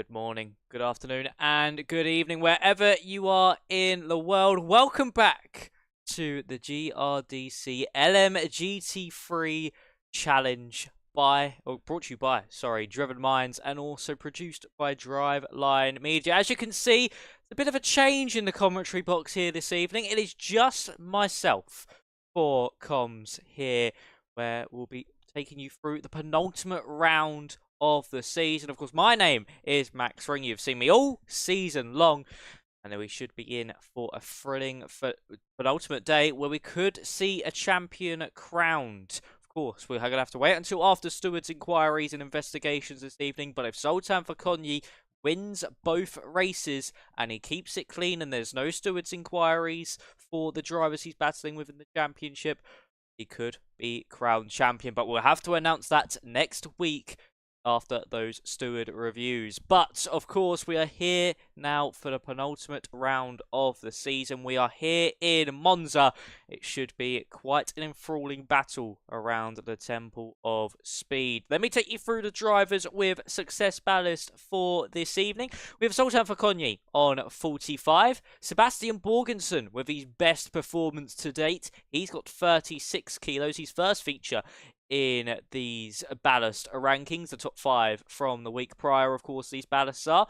Good morning, good afternoon, and good evening, wherever you are in the world. Welcome back to the GRDC LMGT3 challenge brought to you by, Driven Minds, and also produced by Driveline Media. As you can see, a bit of a change in the commentary box here this evening. It is just myself for comms here, where we'll be taking you through the penultimate round of the season. Of course, my name is Max Ring. You've seen me all season long, and then we should be in for a thrilling penultimate day where we could see a champion crowned. Of course, we're going to have to wait until after Stewart's inquiries and investigations this evening, but if Zoltan wins both races and he keeps it clean and there's no Stewart's inquiries for the drivers he's battling with in the championship, he could be crowned champion. But we'll have to announce that next week after those steward reviews. But of course, we are here now for the penultimate round of the season. We are here in Monza. It should be quite an enthralling battle around the Temple of Speed. Let me take you through the drivers with success ballast for this evening. We have Zoltan on 45. Sebastian Borgensen with his best performance to date. He's got 36 kilos. His first feature in these ballast rankings, the top 5 from the week prior, of course, these ballasts are.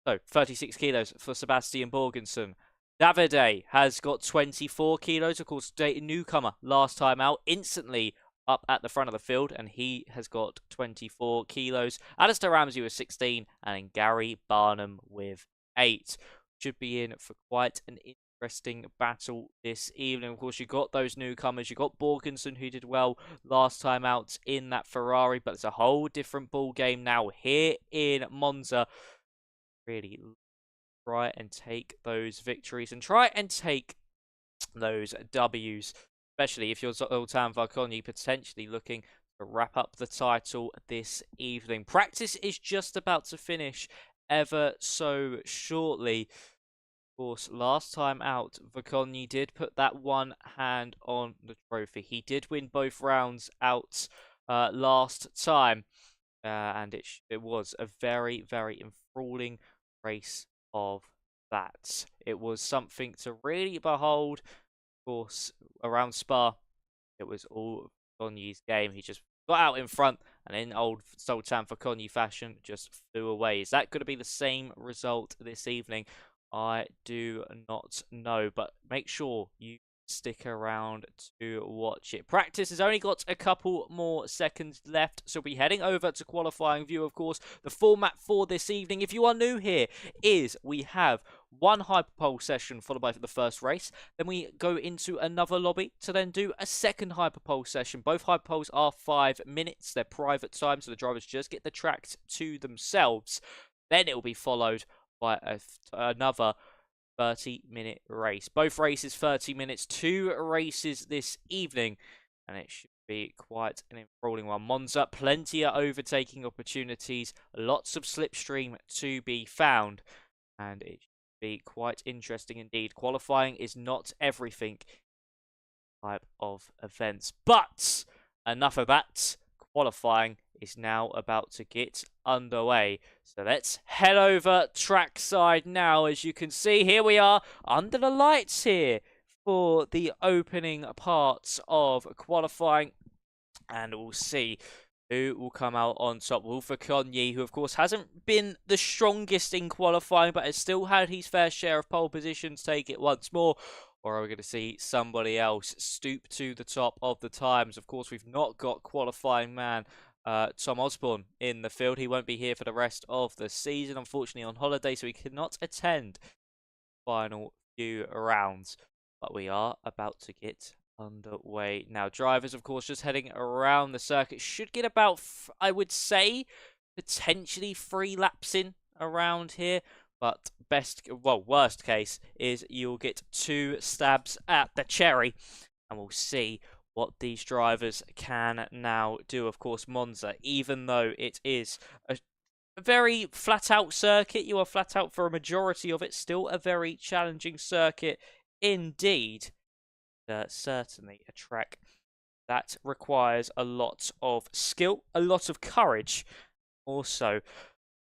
So, 36 kilos for Sebastian Borgensen. Davide has got 24 kilos, of course, newcomer last time out, instantly up at the front of the field, and he has got 24 kilos. Alistair Ramsey with 16, and then Gary Barnum with 8. Should be in for quite an interesting battle this evening. Of course, you got those newcomers. You got Borgensen, who did well last time out in that Ferrari, but it's a whole different ball game now here in Monza. Really try and take those victories and try and take those W's, especially if you're Zoltan Varkonyi potentially looking to wrap up the title this evening. Practice is just about to finish ever so shortly. Course, last time out, Varkonyi did put that one hand on the trophy. He did win both rounds out last time, and it was a very, very enthralling race of that. It was something to really behold. Of course, around Spa, it was all Varkonyi's game. He just got out in front, and in old Zoltan Varkonyi fashion, just flew away. Is that going to be the same result this evening? I do not know, but make sure you stick around to watch it. Practice has only got a couple more seconds left, so we'll be heading over to qualifying view. Of course, the format for this evening, if you are new here, is we have one hyperpole session followed by the first race. Then we go into another lobby to then do a second hyperpole session. Both hyperpoles are 5 minutes. They're private time, so the drivers just get the tracks to themselves. Then it will be followed by another 30-minute race. Both races 30 minutes, 2 races this evening, and it should be quite an enthralling one. Monza, plenty of overtaking opportunities, lots of slipstream to be found, and it should be quite interesting indeed. Qualifying is not everything type of events, but enough of that. Qualifying is now about to get underway. So let's head over trackside now. As you can see, here we are under the lights here for the opening parts of qualifying. And we'll see who will come out on top. Varkonyi, who of course hasn't been the strongest in qualifying, but has still had his fair share of pole positions, take it once more. Or are we going to see somebody else stoop to the top of the times? Of course, we've not got qualifying man Tom Osborne in the field. He won't be here for the rest of the season, unfortunately on holiday, so he cannot attend the final few rounds. But we are about to get underway now. Drivers, of course, just heading around the circuit. Should get about, I would say, potentially 3 laps in around here. But worst case is you'll get 2 stabs at the cherry. And we'll see what these drivers can now do. Of course, Monza, even though it is a very flat-out circuit, you are flat out for a majority of it, still a very challenging circuit indeed. Certainly a track that requires a lot of skill, a lot of courage, also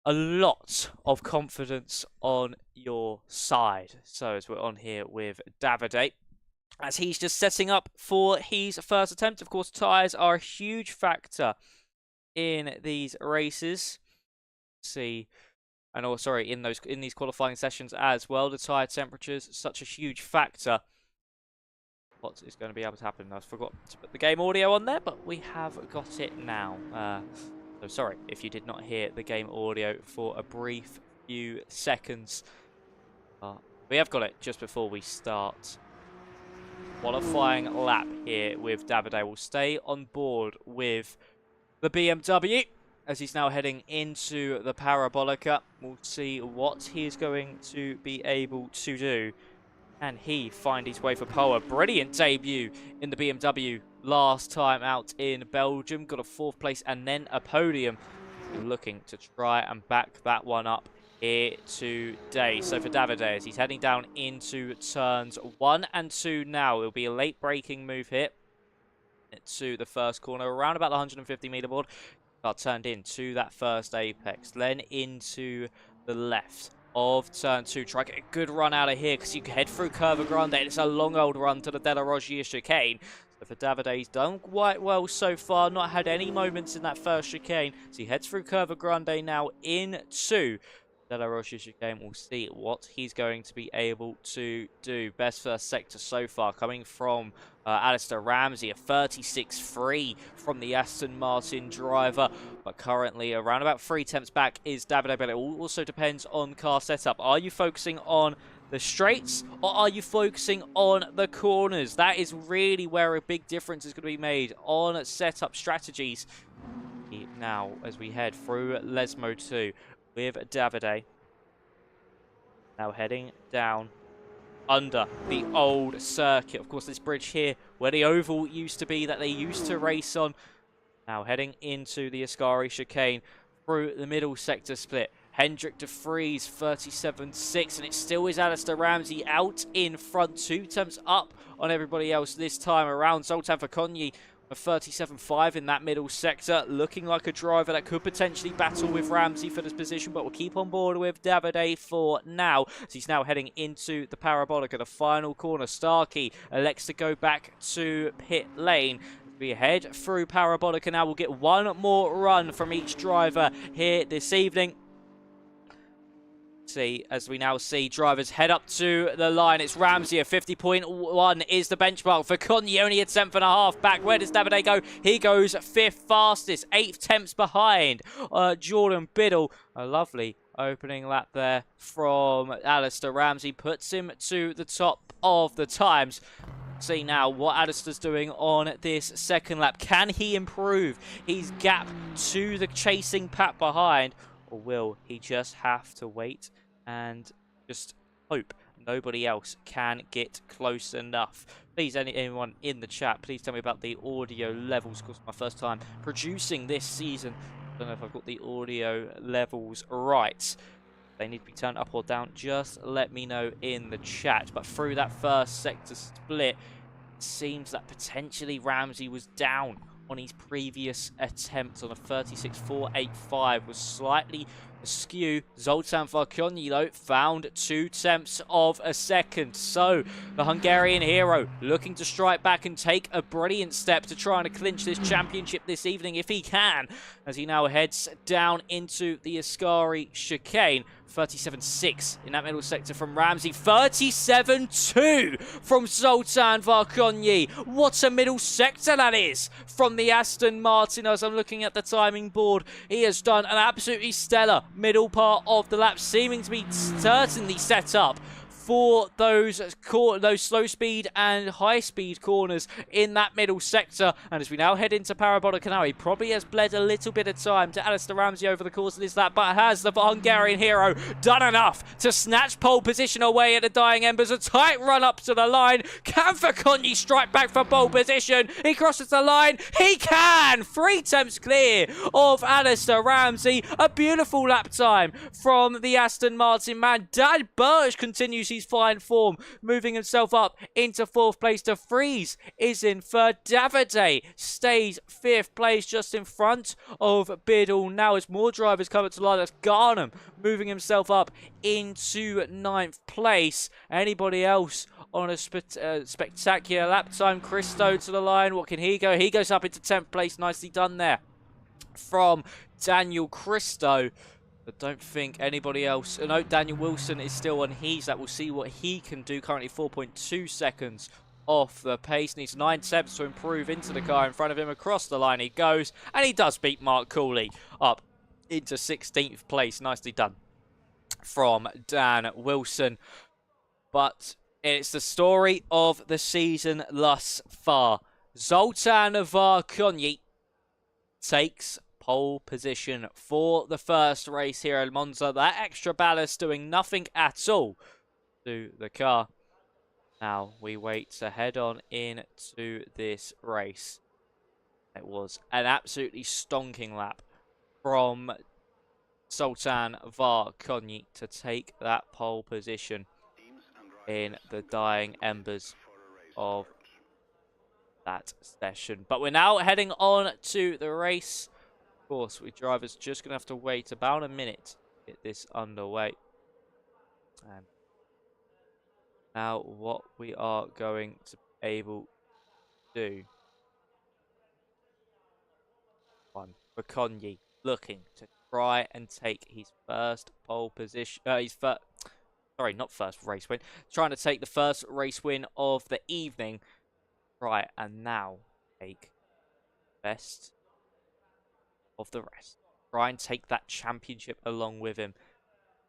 a lot of confidence on your side. So as we're on here with Davide, as he's just setting up for his first attempt. Of course, tyres are a huge factor in these races. See, and oh, sorry, in these qualifying sessions as well. The tyre temperatures such a huge factor. What is going to be able to happen? I forgot to put the game audio on there, but we have got it now. So sorry if you did not hear the game audio for a brief few seconds. We have got it just before we start. Qualifying lap here with Davide. Will stay on board with the BMW as he's now heading into the Parabolica. We'll see what he's going to be able to do. Can he find his way for pole? A brilliant debut in the BMW last time out in Belgium. Got a 4th place and then a podium. Looking to try and back that one up here today. So for Davide, as he's heading down into turns 1 and 2 now. It'll be a late braking move here to the first corner, around about the 150 meter board. Got turned into that first apex, then into the left of turn 2. Try to get a good run out of here because you can head through Curva Grande. It's a long old run to the Della Roggia chicane. So for Davide, he's done quite well so far. Not had any moments in that first chicane. So he heads through Curva Grande now into Della Roggia chicane. We'll see what he's going to be able to do. Best first sector so far coming from Alistair Ramsey, a 36.3 from the Aston Martin driver. But currently around about 3 tenths back is Davide, but it also depends on car setup. Are you focusing on the straights or are you focusing on the corners? That is really where a big difference is going to be made on setup strategies. Now as we head through Lesmo 2 with Davide, now heading down under the old circuit. Of course, this bridge here where the oval used to be that they used to race on. Now heading into the Ascari chicane through the middle sector split. Hendrik de Vries, 37.6, and it still is Alistair Ramsey out in front, 2 tenths up on everybody else this time around. Zoltan Fakonyi, a 37.5 in that middle sector, looking like a driver that could potentially battle with Ramsey for this position, but we'll keep on board with Davide for now. So he's now heading into the Parabolica, the final corner. Starkey elects to go back to pit lane. We head through Parabolica now. We'll get one more run from each driver here this evening. See, as we now see drivers head up to the line. It's Ramsey at 50.1 is the benchmark for Conye, only a tenth and a half back. Where does Davide go? He goes 5th fastest, 8 tenths behind Jordan Biddle. A lovely opening lap there from Alistair Ramsey, puts him to the top of the times. See now what Alistair's doing on this second lap. Can he improve his gap to the chasing pack behind? Or will he just have to wait and just hope nobody else can get close enough? Please, anyone in the chat, please tell me about the audio levels. Of course, my first time producing this season. I don't know if I've got the audio levels right. They need to be turned up or down. Just let me know in the chat. But through that first sector split, it seems that potentially Ramsey was down on his previous attempt on a 36.485, was slightly askew. Zoltan Varkonyi, though, found 2 tenths of a second. So the Hungarian hero looking to strike back and take a brilliant step to try and clinch this championship this evening if he can, as he now heads down into the Ascari chicane. 37.6 in that middle sector from Ramsey. 37.2 from Zoltan Varkonyi. What a middle sector that is from the Aston Martin. As I'm looking at the timing board, he has done an absolutely stellar middle part of the lap, seeming to be certainly set up for those slow speed and high speed corners in that middle sector. And as we now head into Parabolica now, he probably has bled a little bit of time to Alistair Ramsey over the course of this lap, but has the Hungarian hero done enough to snatch pole position away at the dying embers? A tight run up to the line. Can Fakonyi strike back for pole position? He crosses the line. He can! 3 tenths clear of Alistair Ramsey. A beautiful lap time from the Aston Martin man. Dan Birch continues his fine form, moving himself up into 4th place. De Vries is in 3rd. Davide stays 5th place, just in front of Biddle. Now as more drivers come up to line, that's Garnham moving himself up into 9th place. Anybody else on a spectacular lap time? Christo to the line. What can he go? He goes up into 10th place. Nicely done there from Daniel Christo. I don't think anybody else. No, Daniel Wilson is still on his. That we'll see what he can do. Currently 4.2 seconds off the pace. Needs 9 steps to improve into the car in front of him. Across the line he goes. And he does beat Mark Cooley up into 16th place. Nicely done from Dan Wilson. But it's the story of the season thus far. Zoltan Varkonyi takes pole position for the first race here at Monza. That extra ballast doing nothing at all to the car. Now we wait to head on into this race. It was an absolutely stonking lap from Zoltan Varkonyi to take that pole position in the dying embers of that session. But we're now heading on to the race. Of course, we drivers just going to have to wait about a minute to get this underway. And now what we are going to be able to do. Varkonyi looking to try and take his first pole position. Sorry, not first race win. Trying to take the first race win of the evening. Right, and now take best of the rest. Try and take that championship along with him.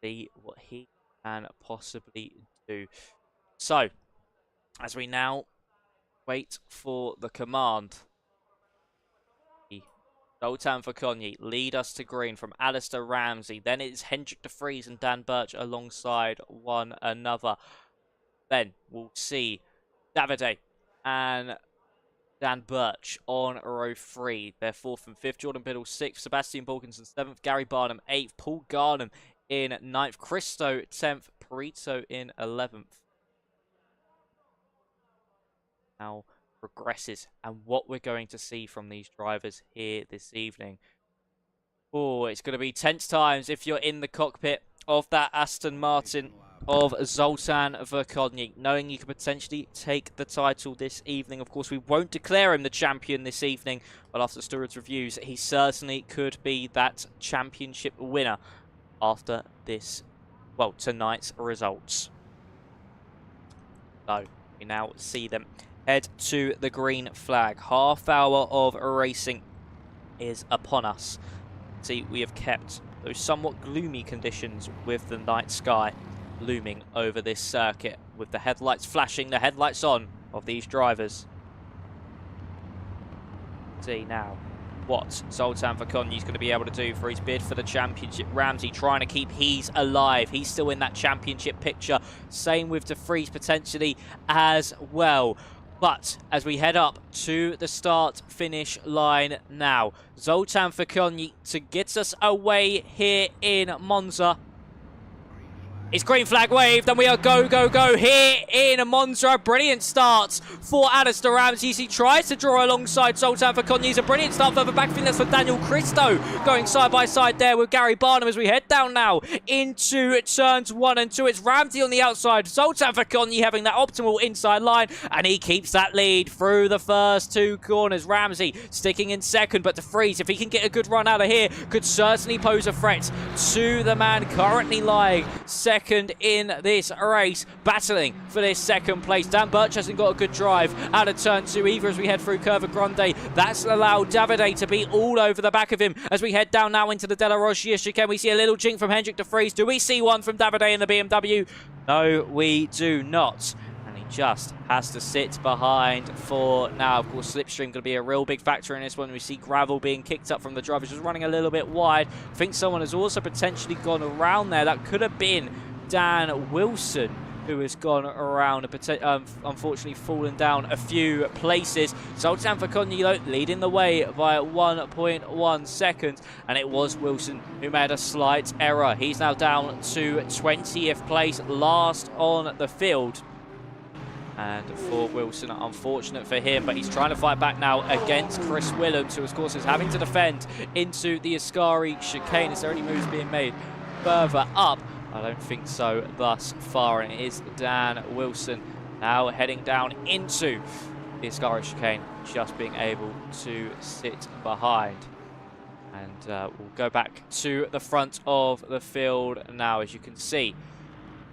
See what he can possibly do. So, as we now wait for the command, Zoltan Varkonyi lead us to green from Alistair Ramsey. Then it's Hendrik De Vries and Dan Birch alongside one another. Then we'll see Davide and Dan Birch on row 3. They're 4th and 5th. Jordan Biddle 6th. Sebastian Balkinson 7th. Gary Barnum 8th. Paul Garnham in 9th. Christo 10th. Perito in 11th. Now progresses and what we're going to see from these drivers here this evening. Oh, it's going to be tense times if you're in the cockpit of that Aston Martin of Zoltan Varkonyi, knowing you could potentially take the title this evening. Of course, we won't declare him the champion this evening, but after stewards' reviews, he certainly could be that championship winner after this, well, tonight's results. So, we now see them head to the green flag. Half hour of racing is upon us. See, we have kept those somewhat gloomy conditions with the night sky looming over this circuit, with the headlights flashing, the headlights on of these drivers. See now what Zoltan Varkonyi is going to be able to do for his bid for the championship. Ramsey trying to keep his alive. He's still in that championship picture. Same with De Vries potentially as well. But as we head up to the start-finish line now, Zoltan Varkonyi to get us away here in Monza. It's green flag waved, and we are go, go, go here in Monza. Brilliant start for Alistair Ramsey. He tries to draw alongside Zoltan Varkonyi. It's a brilliant start further back. I think that's for Daniel Christo going side by side there with Gary Barnum as we head down now into turns 1 and 2. It's Ramsey on the outside. Zoltan Varkonyi having that optimal inside line, and he keeps that lead through the first 2 corners. Ramsey sticking in second, but De Vries, if he can get a good run out of here, could certainly pose a threat to the man currently lying second in this race, battling for this second place. Dan Birch hasn't got a good drive out of turn 2 either as we head through Curva Grande. That's allowed Davide to be all over the back of him as we head down now into the Della Roscia chicane. We see a little jink from Hendrik De Vries. Do we see one from Davide in the BMW? No, we do not. And he just has to sit behind for now. Of course, slipstream going to be a real big factor in this one. We see gravel being kicked up from the drivers, just running a little bit wide. I think someone has also potentially gone around there. That could have been Dan Wilson who has gone around and unfortunately fallen down a few places. Zoltan though leading the way by 1.1 seconds, and it was Wilson who made a slight error. He's now down to 20th place, last on the field. And for Wilson, unfortunate for him, but he's trying to fight back now against Chris Willems, who of course is having to defend into the Ascari chicane. Is there any moves being made further up? I don't think so thus far, and it is Dan Wilson now heading down into the Ascari chicane, just being able to sit behind. And we'll go back to the front of the field now. As you can see,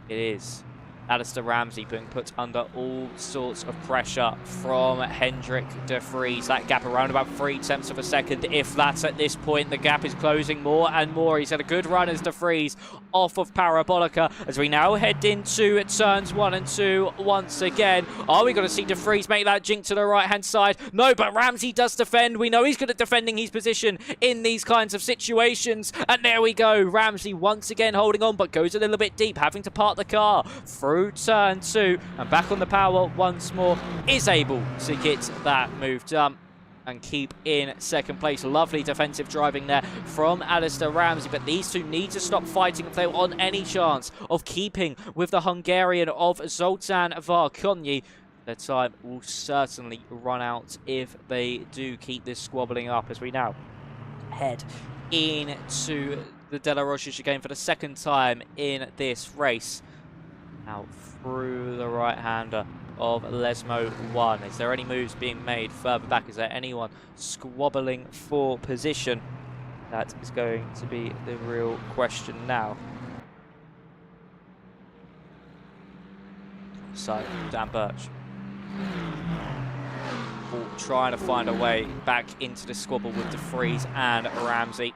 it is Alistair Ramsey being put under all sorts of pressure from Hendrik de Vries. That gap around about 0.3 of a second, if that's at this point. The gap is closing more and more. He's had a good run as de Vries off of Parabolica, as we now head into turns 1 and 2 once again. Are we going to see de Vries make that jink to the right-hand side? No, but Ramsey does defend. We know he's good at defending his position in these kinds of situations. And there we go. Ramsey once again holding on, but goes a little bit deep, having to park the car through turn 2 and back on the power once more. Is able to get that move done and keep in second place. Lovely defensive driving there from Alistair Ramsey, but these two need to stop fighting if they want any chance of keeping with the Hungarian of Zoltan Varkonyi. Their time will certainly run out if they do keep this squabbling up, as we now head into the De La Rocha chicane for the second time in this race. Out through the right-hander of Lesmo 1. Is there any moves being made further back? Is there anyone squabbling for position? That is going to be the real question now. So, Dan Birch trying to find a way back into the squabble with de Vries and Ramsey.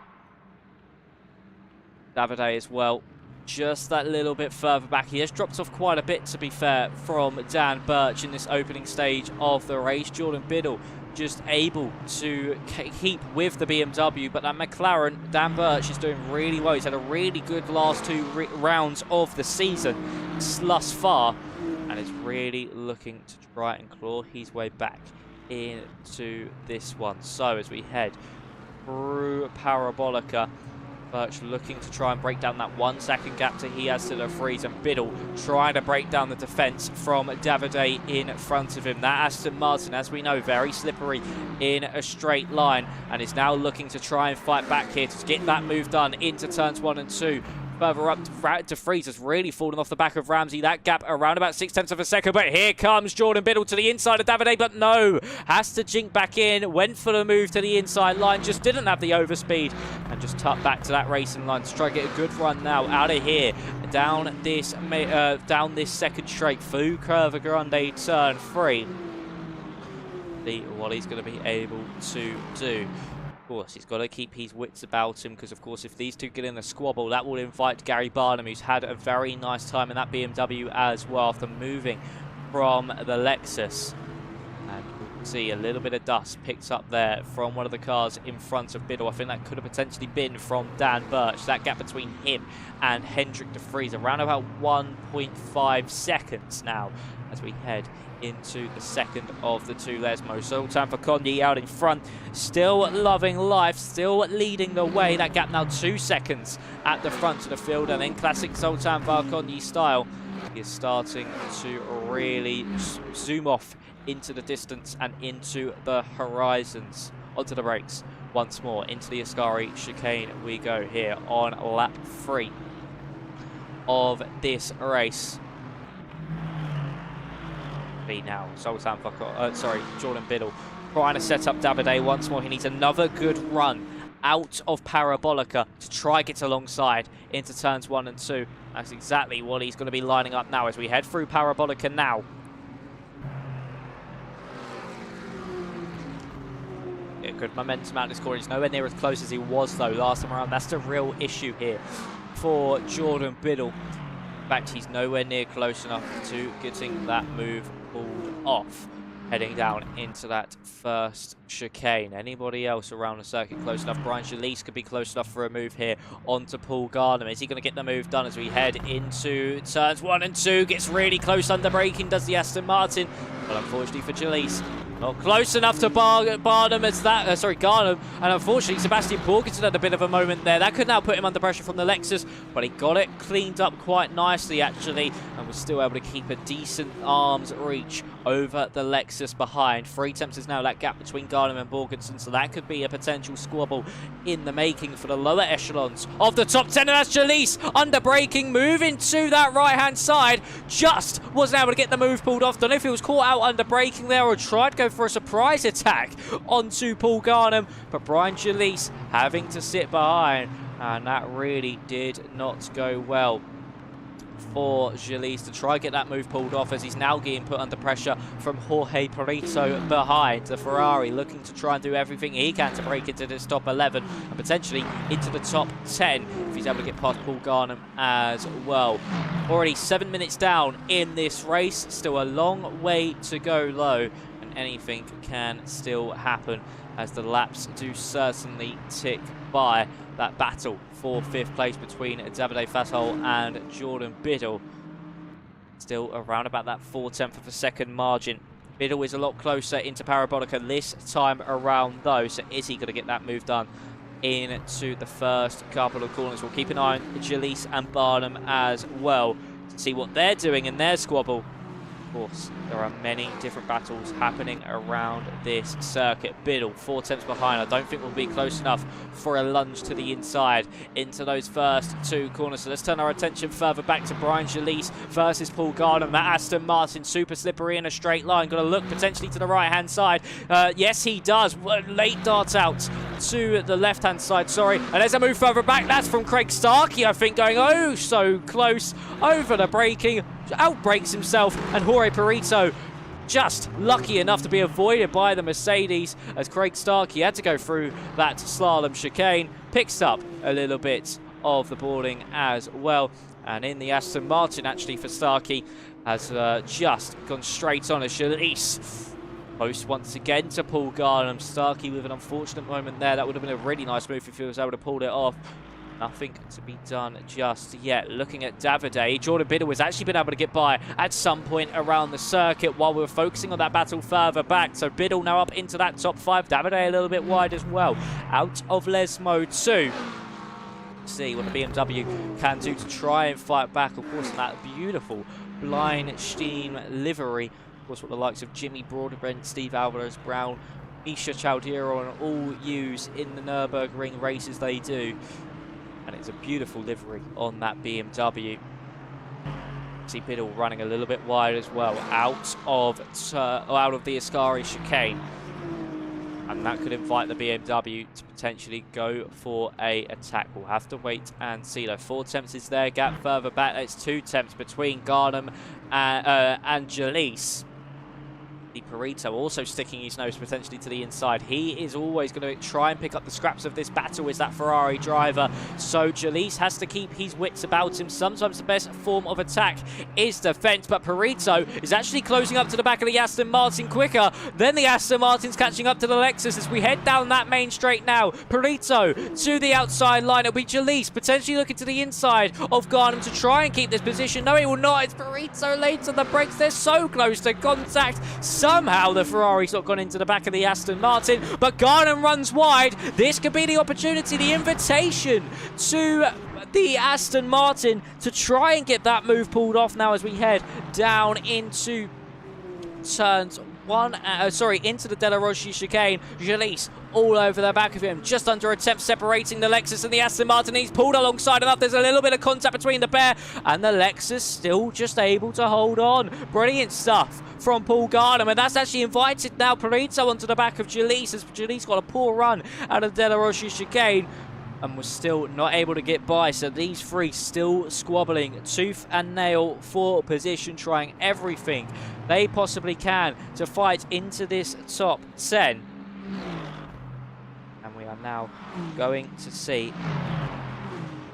Davide as well, just that little bit further back. He has dropped off quite a bit, to be fair, from Dan Birch in this opening stage of the race. Jordan Biddle just able to keep with the BMW, but that McLaren, Dan Birch, is doing really well. He's had a really good last 2 rounds of the season thus far, and is really looking to try and claw his way back into this one. So as we head through Parabolica, Birch looking to try and break down that 1 second gap that he has to de Vries, and Biddle trying to break down the defence from Davide in front of him. That Aston Martin, as we know, very slippery in a straight line, and is now looking to try and fight back here to get that move done into turns 1 and 2. Further up, de Vries has really fallen off the back of Ramsey. That gap around about 0.6 of a second, but here comes Jordan Biddle to the inside of Davide, but no, has to jink back in, went for the move to the inside line, just didn't have the overspeed, and just tucked back to that racing line to try to get a good run now out of here, down this second straight through Curva Grande turn 3. See what he's going to be able to do. Of course, he's got to keep his wits about him, because of course if these two get in a squabble, that will invite Gary Barnum, who's had a very nice time in that BMW as well after moving from the Lexus. And we can see a little bit of dust picked up there from one of the cars in front of Biddle. I think that could have potentially been from Dan Birch. That gap between him and Hendrik de Vries around about 1.5 seconds now as we head into the second of the 2 Lesmo. Zoltan Varkonyi out in front, still loving life, still leading the way. That gap now 2 seconds at the front of the field, and then classic Zoltan Varkonyi style, he is starting to really zoom off into the distance and into the horizons. Onto the brakes once more, into the Ascari chicane we go here on lap 3 of this race. Now Zoltan Jordan Biddle trying to set up Davide once more. He needs another good run out of Parabolica to try get alongside into turns 1 and 2. That's exactly what he's going to be lining up now as we head through Parabolica now. Yeah, good momentum out of this corner. He's nowhere near as close as he was though last time around. That's the real issue here for Jordan Biddle. In fact, he's nowhere near close enough to getting that move pulled off. heading down into that first chicane. Anybody else around the circuit close enough? Brian Jalise could be close enough for a move here onto Paul Gardner. Is he going to get the move done as we head into turns 1 and 2? Gets really close under braking, does the Aston Martin. Well, unfortunately for Jalise, not close enough to Barnum as that, Garnham, and unfortunately Sebastian Borgensen had a bit of a moment there. That could now put him under pressure from the Lexus, but he got it cleaned up quite nicely actually, and was still able to keep a decent arm's reach over the Lexus behind. 3 attempts is now that gap between Garnham and Borgensen, so that could be a potential squabble in the making for the lower echelons of the top 10, and that's Jalise under braking, moving to that right-hand side. Just wasn't able to get the move pulled off. Don't know if he was caught out under braking there or tried to go for a surprise attack onto Paul Garnham, but Brian Jalise having to sit behind, and that really did not go well for Jalise to try and get that move pulled off, as he's now getting put under pressure from Jorge Perito behind the Ferrari, looking to try and do everything he can to break into this top 11 and potentially into the top 10 if he's able to get past Paul Garnham as well. Already 7 minutes down in this race, still a long way to go low, and anything can still happen as the laps do certainly tick by. That battle for 5th place between Davide Fasol and Jordan Biddle, still around about that 4/10 of a second margin. Biddle is a lot closer into Parabolica this time around though, so is he going to get that move done into the first couple of corners? We'll keep an eye on Jalise and Barnum as well to see what they're doing in their squabble. Of course, there are many different battles happening around this circuit. Biddle 4 tenths behind. I don't think we'll be close enough for a lunge to the inside into those first 2 corners. So let's turn our attention further back to Brian Jalise versus Paul Gardner. That Aston Martin super slippery in a straight line. Going to look potentially to the right-hand side. Yes, he does. Late darts out to the left-hand side, sorry. And there's a move further back. That's from Craig Starkey, I think, going oh so close over the braking. Outbrakes himself, and Jorge Perito just lucky enough to be avoided by the Mercedes, as Craig Starkey had to go through that slalom chicane. Picks up a little bit of the boarding as well, and in the Aston Martin actually for Starkey has just gone straight on as Jalise close once again to Paul Garnham. Starkey with an unfortunate moment there. That would have been a really nice move if he was able to pull it off. Nothing to be done just yet. Looking at Davide, Jordan Biddle has actually been able to get by at some point around the circuit while we were focusing on that battle further back. So Biddle now up into that top 5. Davide a little bit wide as well. Out of Les Mode 2. See what the BMW can do to try and fight back. Of course, in that beautiful blind steam livery. Of course, what the likes of Jimmy Broadbent, Steve Alvarez Brown, Misha Chaldero and all use in the Nürburgring races they do. And it's a beautiful livery on that BMW. See Biddle running a little bit wide as well, out of the Ascari chicane, and that could invite the BMW to potentially go for a attack. We'll have to wait and see. Though 4 tenths is their gap further back. It's 2 tenths between Garnham and Jalise. Perito also sticking his nose potentially to the inside. He is always going to try and pick up the scraps of this battle as that Ferrari driver. So Jalise has to keep his wits about him. Sometimes the best form of attack is defense, but Perito is actually closing up to the back of the Aston Martin quicker than the Aston Martin's catching up to the Lexus as we head down that main straight now. Perito to the outside line. It'll be Jalise potentially looking to the inside of Garnham to try and keep this position. No, he will not. It's Perito late on the brakes. They're so close to contact. Somehow the Ferrari's not gone into the back of the Aston Martin, but Garnham runs wide. This could be the opportunity, the invitation to the Aston Martin to try and get that move pulled off now as we head down into turns into the De La Roche chicane. Jalise all over the back of him, just under a tenth separating the Lexus and the Aston Martin. He's pulled alongside enough. There's a little bit of contact between the pair, and the Lexus still just able to hold on. Brilliant stuff from Paul Garnham, and that's actually invited now Perito onto the back of Jalise, as Jalise got a poor run out of De La Roche chicane and was still not able to get by. So these 3 still squabbling tooth and nail for position, trying everything they possibly can to fight into this top 10. And we are now going to see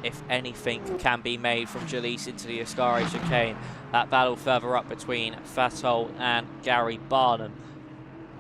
if anything can be made from Jalise into the Ascari chicane. That battle further up between Fatol and Gary Barnum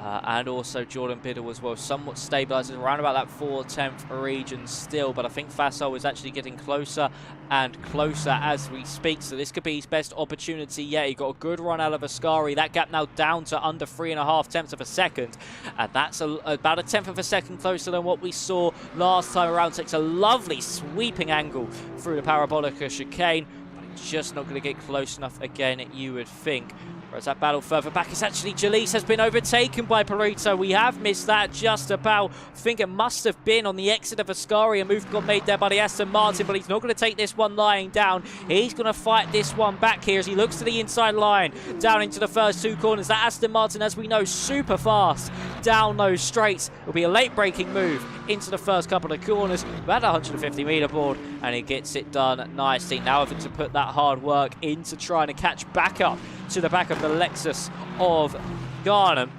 And also Jordan Biddle as well, somewhat stabilizes around about that 4/10 region still, but I think Faso is actually getting closer and closer as we speak, so this could be his best opportunity yet. He got a good run out of Ascari. That gap now down to under 3.5 tenths of a second, and that's about a tenth of a second closer than what we saw last time around. Takes a lovely sweeping angle through the Parabolica chicane, but it's just not going to get close enough again, you would think. Whereas that battle further back, it's actually Jalise has been overtaken by Perito. We have missed that just about. I think it must have been on the exit of Ascari. A move got made there by the Aston Martin, but he's not going to take this one lying down. He's going to fight this one back here as he looks to the inside line, down into the first two corners. That Aston Martin, as we know, super fast down those straights. It'll be a late braking move into the first couple of corners, about 150 meter board, and he gets it done nicely. Now having to put that hard work into trying to catch back up to the back of the Lexus of Garnham.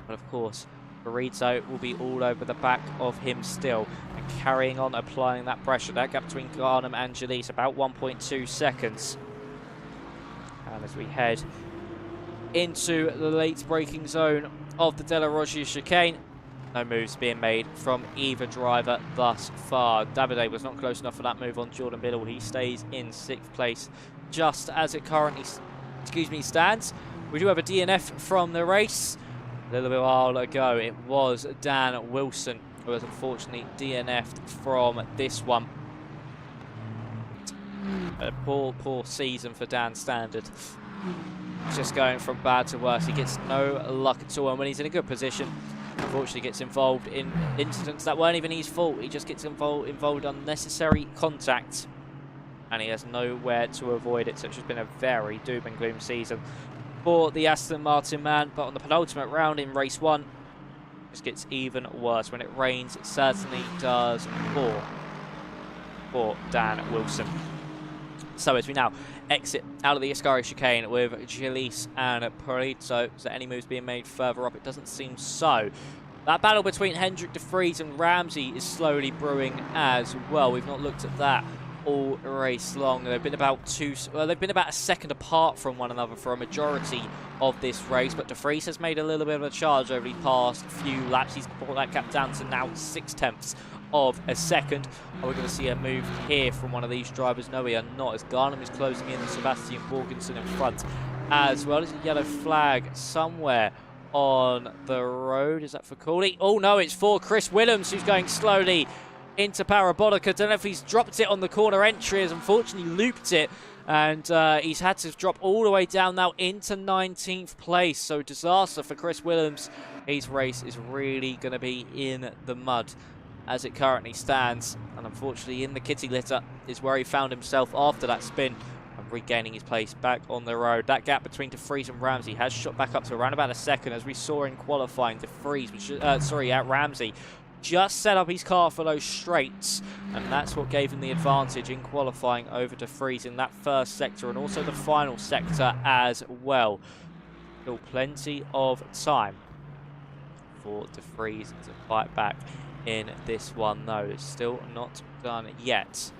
But of course, Burrito will be all over the back of him still, and carrying on applying that pressure. That gap between Garnham and Jalise, about 1.2 seconds. And as we head into the late braking zone of the De La Roggia chicane, no moves being made from either driver thus far. Davide was not close enough for that move on Jordan Biddle. He stays in 6th place just as it currently stands. We do have a DNF from the race. A little bit while ago, it was Dan Wilson who was unfortunately DNF'd from this one. A poor season for Dan's standard. Just going from bad to worse. He gets no luck at all, and when he's in a good position, unfortunately gets involved in incidents that weren't even his fault. He just gets involved in unnecessary contact, and he has nowhere to avoid it. So it's just been a very doom and gloom season for the Aston Martin man. But on the penultimate round in race 1, it just gets even worse. When it rains, it certainly does for Dan Wilson. So as we now exit out of the Ascari chicane with Jalise and Perito, is there any moves being made further up? It doesn't seem so. That battle between Hendrik de Vries and Ramsey is slowly brewing as well. We've not looked at that all race long. They've been about a second apart from one another for a majority of this race, but de Vries has made a little bit of a charge over the past few laps. He's brought that gap down to now 0.6 of a second. Are we going to see a move here from one of these drivers? No, we are not, as Garnham is closing in with Sebastian Borgensen in front as well. There's a yellow flag somewhere on the road. Is that for Cooley? Oh no, it's for Chris Willems, who's going slowly into Parabolica. Don't know if he's dropped it on the corner entry, has unfortunately looped it, and he's had to drop all the way down now into 19th place. So disaster for Chris Willems. His race is really going to be in the mud as it currently stands, and unfortunately in the kitty litter is where he found himself after that spin, and regaining his place back on the road. That gap between de Vries and Ramsey has shot back up to around about a second, as we saw in qualifying. De Vries, Ramsey just set up his car for those straights, and that's what gave him the advantage in qualifying over de Vries in that first sector, and also the final sector as well. Still plenty of time for de Vries to fight back in this one, though. It's still not done yet.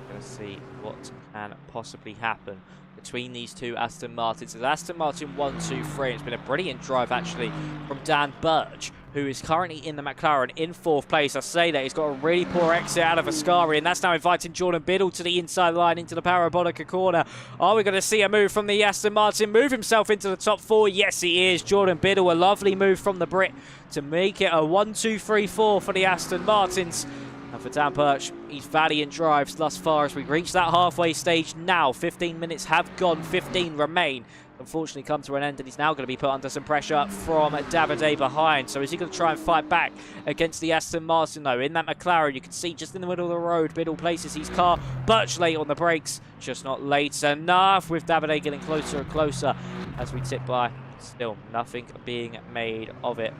We're going to see what can possibly happen between these two Aston Martins. It's Aston Martin 1, 2, 3. It's been a brilliant drive actually from Dan Birch, who is currently in the McLaren in 4th place. I say that he's got a really poor exit out of Ascari, and that's now inviting Jordan Biddle to the inside line into the Parabolica corner. Are we going to see a move from the Aston Martin move himself into the top 4? Yes, he is. Jordan Biddle, a lovely move from the Brit to make it a 1, 2, 3, 4 for the Aston Martins. And for Dan Birch, he's valiant drives thus far as we reach that halfway stage now. 15 minutes have gone, 15 remain. Unfortunately come to an end, and he's now going to be put under some pressure from Davide behind. So is he going to try and fight back against the Aston Martin, though? In that McLaren, you can see just in the middle of the road, Biddle places his car. Birch late on the brakes, just not late enough, with Davide getting closer and closer as we tip by. Still nothing being made of it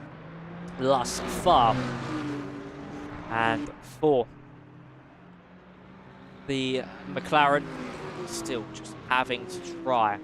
thus far. And for the McLaren, still just having to try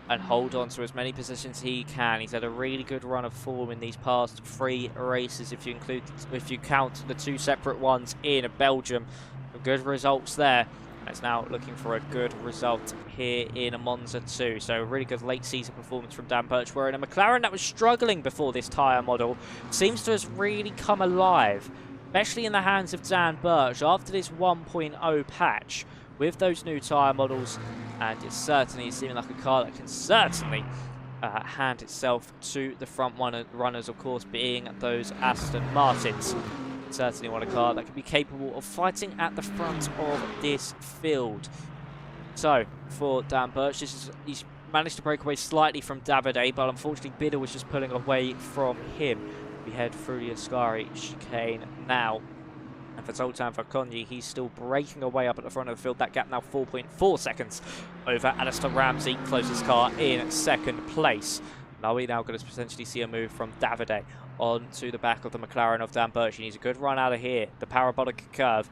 and hold on to as many positions he can. He's had a really good run of form in these past 3 races, if you count the 2 separate ones in Belgium. Some good results there. It's now looking for a good result here in Monza 2. So a really good late season performance from Dan Birch, wherein a McLaren that was struggling before this tyre model seems to have really come alive, especially in the hands of Dan Birch after this 1.0 patch with those new tyre models. And it's certainly seeming like a car that can certainly hand itself to the front runners, of course, being those Aston Martins. Certainly want a car that can be capable of fighting at the front of this field. So for Dan Birch, he's managed to break away slightly from Davide, but unfortunately Biddle was just pulling away from him. We head through the Ascari chicane now. And for Zoltan Verkonyi, he's still breaking away up at the front of the field. That gap now 4.4 seconds over Alistair Ramsey, closest car in second place. Now we're going to potentially see a move from Davide onto the back of the McLaren of Dan Birch. He needs a good run out of here. The parabolic curve.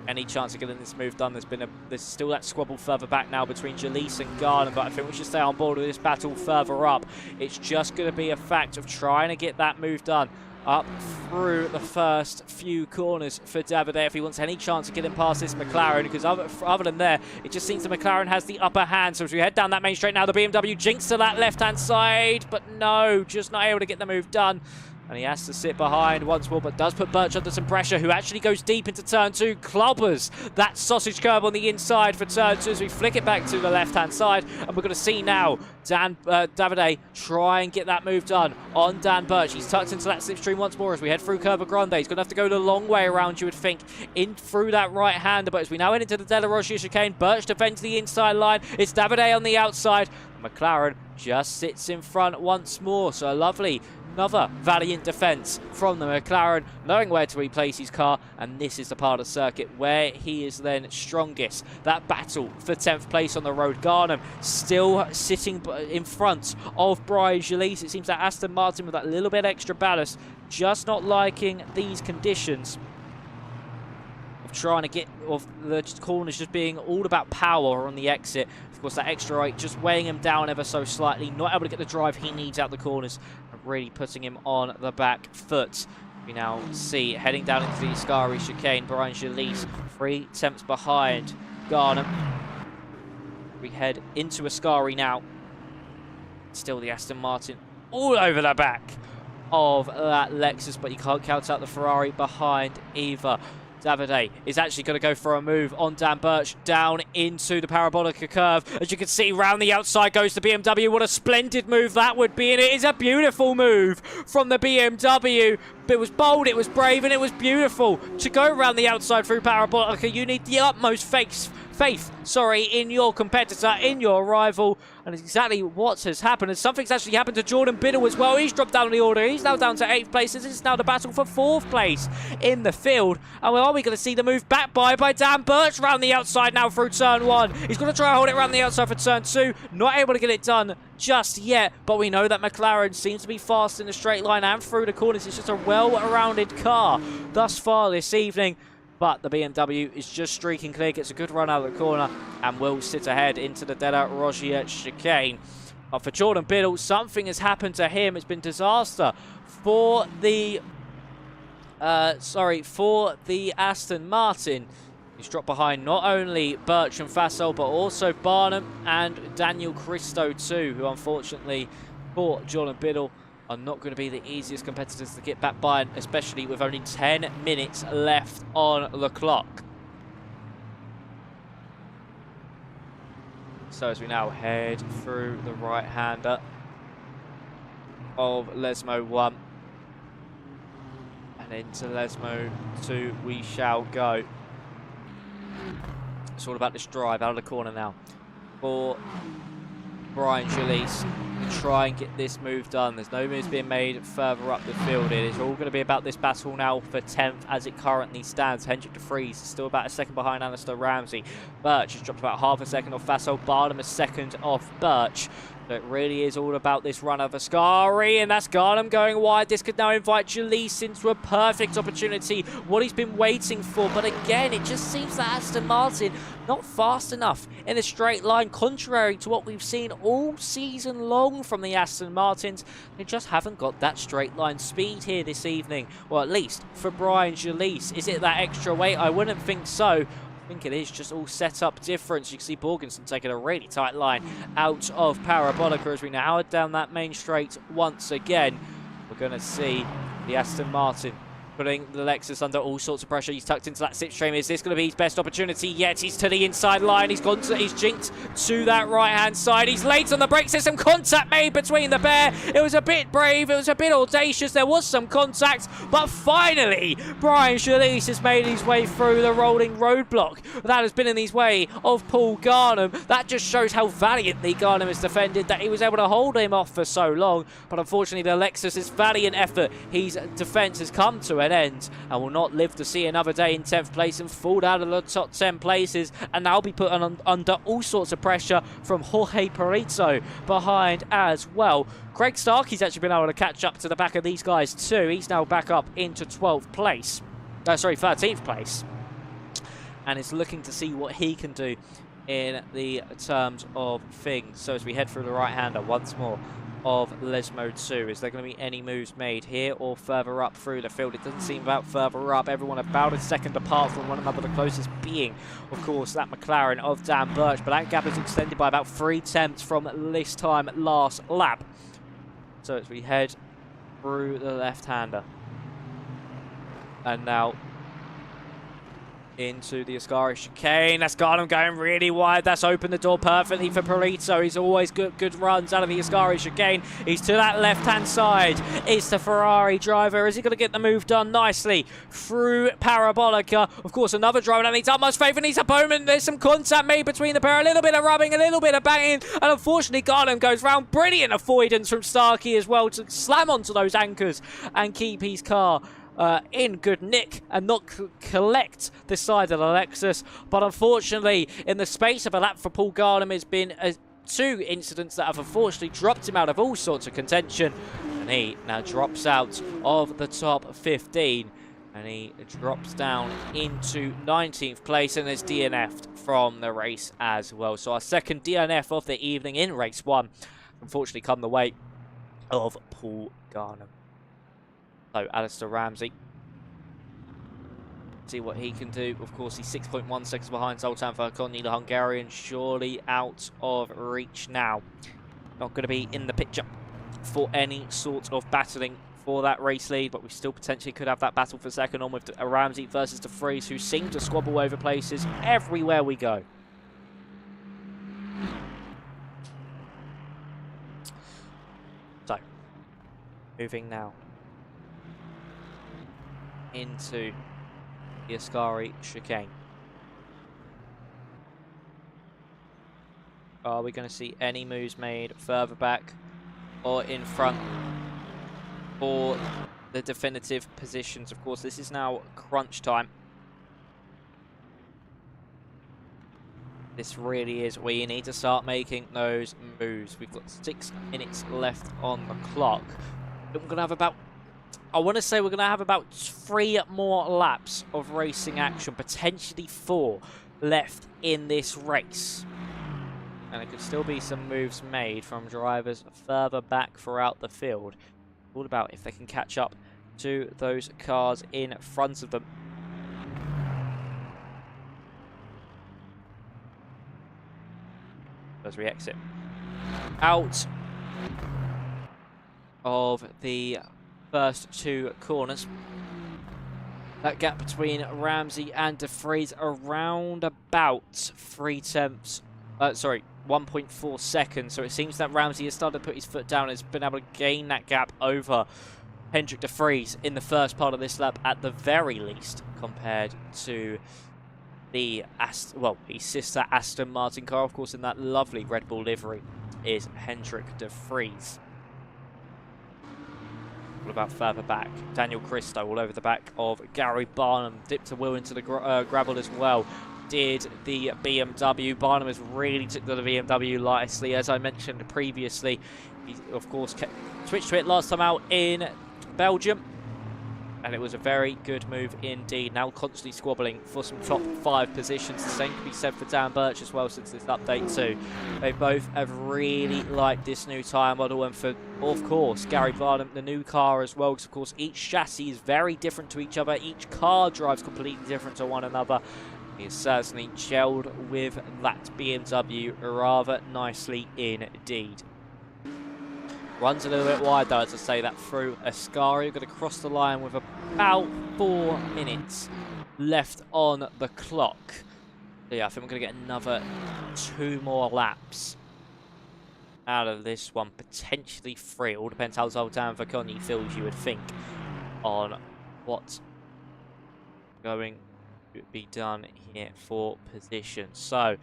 Any chance of getting this move done? There's still that squabble further back now between Jalise and Garner, but I think we should stay on board with this battle further up. It's just going to be a fact of trying to get that move done up through the first few corners for Davide if he wants any chance of getting past this McLaren, because other than there, it just seems the McLaren has the upper hand. So as we head down that main straight now, the BMW jinks to that left-hand side, but no, just not able to get the move done. And he has to sit behind once more, but does put Birch under some pressure, who actually goes deep into turn 2, clubbers that sausage curb on the inside for turn 2 as we flick it back to the left-hand side. And we're going to see now Davide try and get that move done on Dan Birch. He's tucked into that slipstream once more as we head through Curva Grande. He's going to have to go the long way around, you would think, in through that right-hander. But as we now head into the Della Rossia chicane, Birch defends the inside line. It's Davide on the outside. McLaren just sits in front once more. So lovely. Another valiant defence from the McLaren, knowing where to replace his car, and this is the part of the circuit where he is then strongest. That battle for 10th place on the road. Garnham still sitting in front of Brian Jalise. It seems that Aston Martin with that little bit extra ballast just not liking these conditions of trying to get of the corners just being all about power on the exit. Of course, that extra right just weighing him down ever so slightly, not able to get the drive he needs out the corners, really putting him on the back foot. We now see heading down into the Ascari chicane, Brian Jalise 3 tenths behind Garnham. We head into Ascari now. Still the Aston Martin all over the back of that Lexus, but you can't count out the Ferrari behind either. Davide is actually going to go for a move on Dan Birch down into the parabolic curve. As you can see, round the outside goes the BMW. What a splendid move that would be, and it is a beautiful move from the BMW. It was bold, it was brave, and it was beautiful. To go around the outside through parabolic, you need the utmost faith in your competitor, in your rival. And it's exactly what has happened. And something's actually happened to Jordan Biddle as well. He's dropped down the order. He's now down to 8th place. This is now the battle for 4th place in the field. And are we going to see the move back by Dan Birch round the outside now through turn 1. He's going to try and hold it around the outside for turn 2. Not able to get it done just yet. But we know that McLaren seems to be fast in the straight line and through the corners. It's just a well-rounded car thus far this evening. But the BMW is just streaking clear, gets a good run out of the corner, and will sit ahead into the Della Rossia chicane. But for Jordan Biddle, something has happened to him. It's been disaster for the Aston Martin. He's dropped behind not only Birch and Fassel, but also Barnum and Daniel Christo too, who unfortunately for Jordan Biddle are not going to be the easiest competitors to get back by, especially with only 10 minutes left on the clock. So as we now head through the right-hander of Lesmo 1 and into Lesmo 2 we shall go. It's all about this drive out of the corner now for Brian Jalise to try and get this move done. There's no moves being made further up the field. It is all going to be about this battle now for 10th as it currently stands. Hendrik de Vries is still about a second behind Alistair Ramsey. Birch has dropped about half a second off Fassel. Barnum a second off Birch. So it really is all about this run of Ascari, and that's Garnham going wide. This could now invite Jalise into a perfect opportunity, what he's been waiting for. But again, it just seems that Aston Martin not fast enough in a straight line, contrary to what we've seen all season long from the Aston Martins. They just haven't got that straight line speed here this evening. Well, at least for Brian Jalise. Is it that extra weight? I wouldn't think so. I think it is just all set up different. You can see Borgenson taking a really tight line out of Parabolica as we now head down that main straight once again. We're going to see the Aston Martin putting the Lexus under all sorts of pressure. He's tucked into that slipstream. Is this going to be his best opportunity yet? He's to the inside line. He's jinked to that right-hand side. He's late on the brakes. There's some contact made between the pair. It was a bit brave. It was a bit audacious. There was some contact. But finally, Brian Schalise has made his way through the rolling roadblock. That has been in his way of Paul Garnham. That just shows how valiantly Garnham has defended, that he was able to hold him off for so long. But unfortunately, the Lexus's valiant effort, his defence has come to an end and will not live to see another day in 10th place and fall out of the top 10 places, and now be put under all sorts of pressure from Jorge Perito behind as well. Craig Starkey's actually been able to catch up to the back of these guys too. He's now back up into 12th place. 13th place. And is looking to see what he can do in the terms of things. So as we head through the right-hander once more of Lesmo 2. Is there going to be any moves made here or further up through the field? It doesn't seem about further up. Everyone about a second apart from one another, the closest being, of course, that McLaren of Dan Birch. But that gap is extended by about 3 tenths from this time last lap. So as we head through the left-hander. And now into the Ascari chicane. That's got him going really wide. That's opened the door perfectly for Perito. He's always good runs out of the Ascari chicane. He's to that left-hand side. It's the Ferrari driver. Is he going to get the move done nicely through Parabolica? Of course, another driver that needs utmost favour, needs a Bowman. There's some contact made between the pair. A little bit of rubbing, a little bit of banging. And unfortunately, Garnham goes round. Brilliant avoidance from Starkey as well to slam onto those anchors and keep his car in good nick and not collect the side of the Lexus. But unfortunately, in the space of a lap for Paul Garnham, has been 2 incidents that have unfortunately dropped him out of all sorts of contention, and he now drops out of the top 15 and he drops down into 19th place and is DNF'd from the race as well. So our second DNF of the evening in race 1 unfortunately come the way of Paul Garnham. So Alistair Ramsey, see what he can do. Of course, he's 6.1 seconds behind Zoltan Falconi, the Hungarian, surely out of reach now. Not going to be in the picture for any sort of battling for that race lead, but we still potentially could have that battle for second on with Ramsey versus De Vries, who seem to squabble over places everywhere we go. So, moving now into the Ascari chicane. Are we going to see any moves made further back or in front for the definitive positions? Of course, this is now crunch time. This really is where you need to start making those moves. We've got 6 minutes left on the clock. We're going to have about, I want to say we're going to have about 3 more laps of racing action, potentially 4 left in this race. And it could still be some moves made from drivers further back throughout the field. All about if they can catch up to those cars in front of them. As we exit out of the first 2 corners. That gap between Ramsey and De Vries around about 1.4 seconds. So it seems that Ramsey has started to put his foot down and has been able to gain that gap over Hendrik De Vries in the first part of this lap at the very least, compared to the his sister Aston Martin car. Of course, in that lovely Red Bull livery is Hendrik De Vries. All about further back. Daniel Christo all over the back of Gary Barnum. Dipped a wheel into the gravel as well. Did the BMW. Barnum has really took to the BMW nicely. As I mentioned previously, he of course switched to it last time out in Belgium, and it was a very good move indeed. Now constantly squabbling for some top 5 positions. The same can be said for Dan Birch as well since this update too. They both have really liked this new tyre model, and for, of course, Gary Barnum, the new car as well, because of course each chassis is very different to each other. Each car drives completely different to one another. He is certainly gelled with that BMW rather nicely indeed. Runs a little bit wide though, as I say that through Ascari. Going to cross the line with about 4 minutes left on the clock. So yeah, I think we're going to get another 2 more laps out of this one, potentially 3. It all depends how Zoltan Vakoni feels, you would think, on what's going to be done here for position. So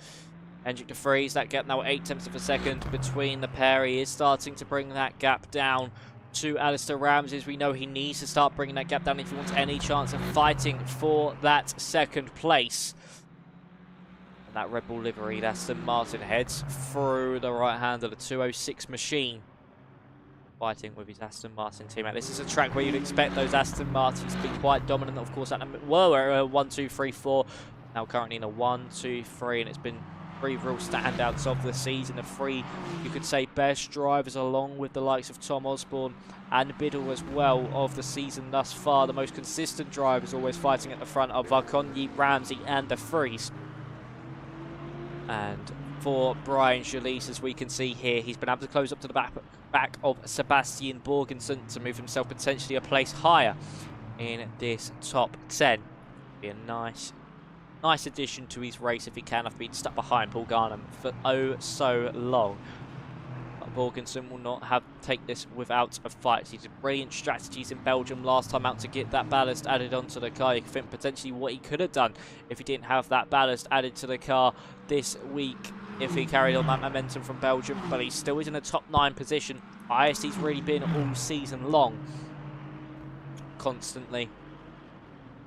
LMGT3 is that gap now 0.8 of a second between the pair. He is starting to bring that gap down to Alistair Ramsey. We know he needs to start bringing that gap down if he wants any chance of fighting for that second place. And that Red Bull livery, Aston Martin heads through the right hand of the 206 machine, fighting with his Aston Martin teammate. This is a track where you'd expect those Aston Martins to be quite dominant. Of course, at the whoa, 1, 2, 3, 4. Now currently in a 1, 2, 3, and it's been 3 real standouts of the season. The 3, you could say, best drivers, along with the likes of Tom Osborne and Biddle as well, of the season thus far. The most consistent drivers always fighting at the front of Vakoni, Ramsey and the Freeze. And for Brian Jalise, as we can see here, he's been able to close up to the back of Sebastian Borgensen to move himself potentially a place higher in this top 10. Be a nice addition to his race if he can. I've been stuck behind Paul Garnham for oh so long. But Borgensen will not take this without a fight. He did brilliant strategies in Belgium last time out to get that ballast added onto the car. You can think potentially what he could have done if he didn't have that ballast added to the car this week, if he carried on that momentum from Belgium. But he still is in a top 9 position. Highest he's really been all season long, constantly.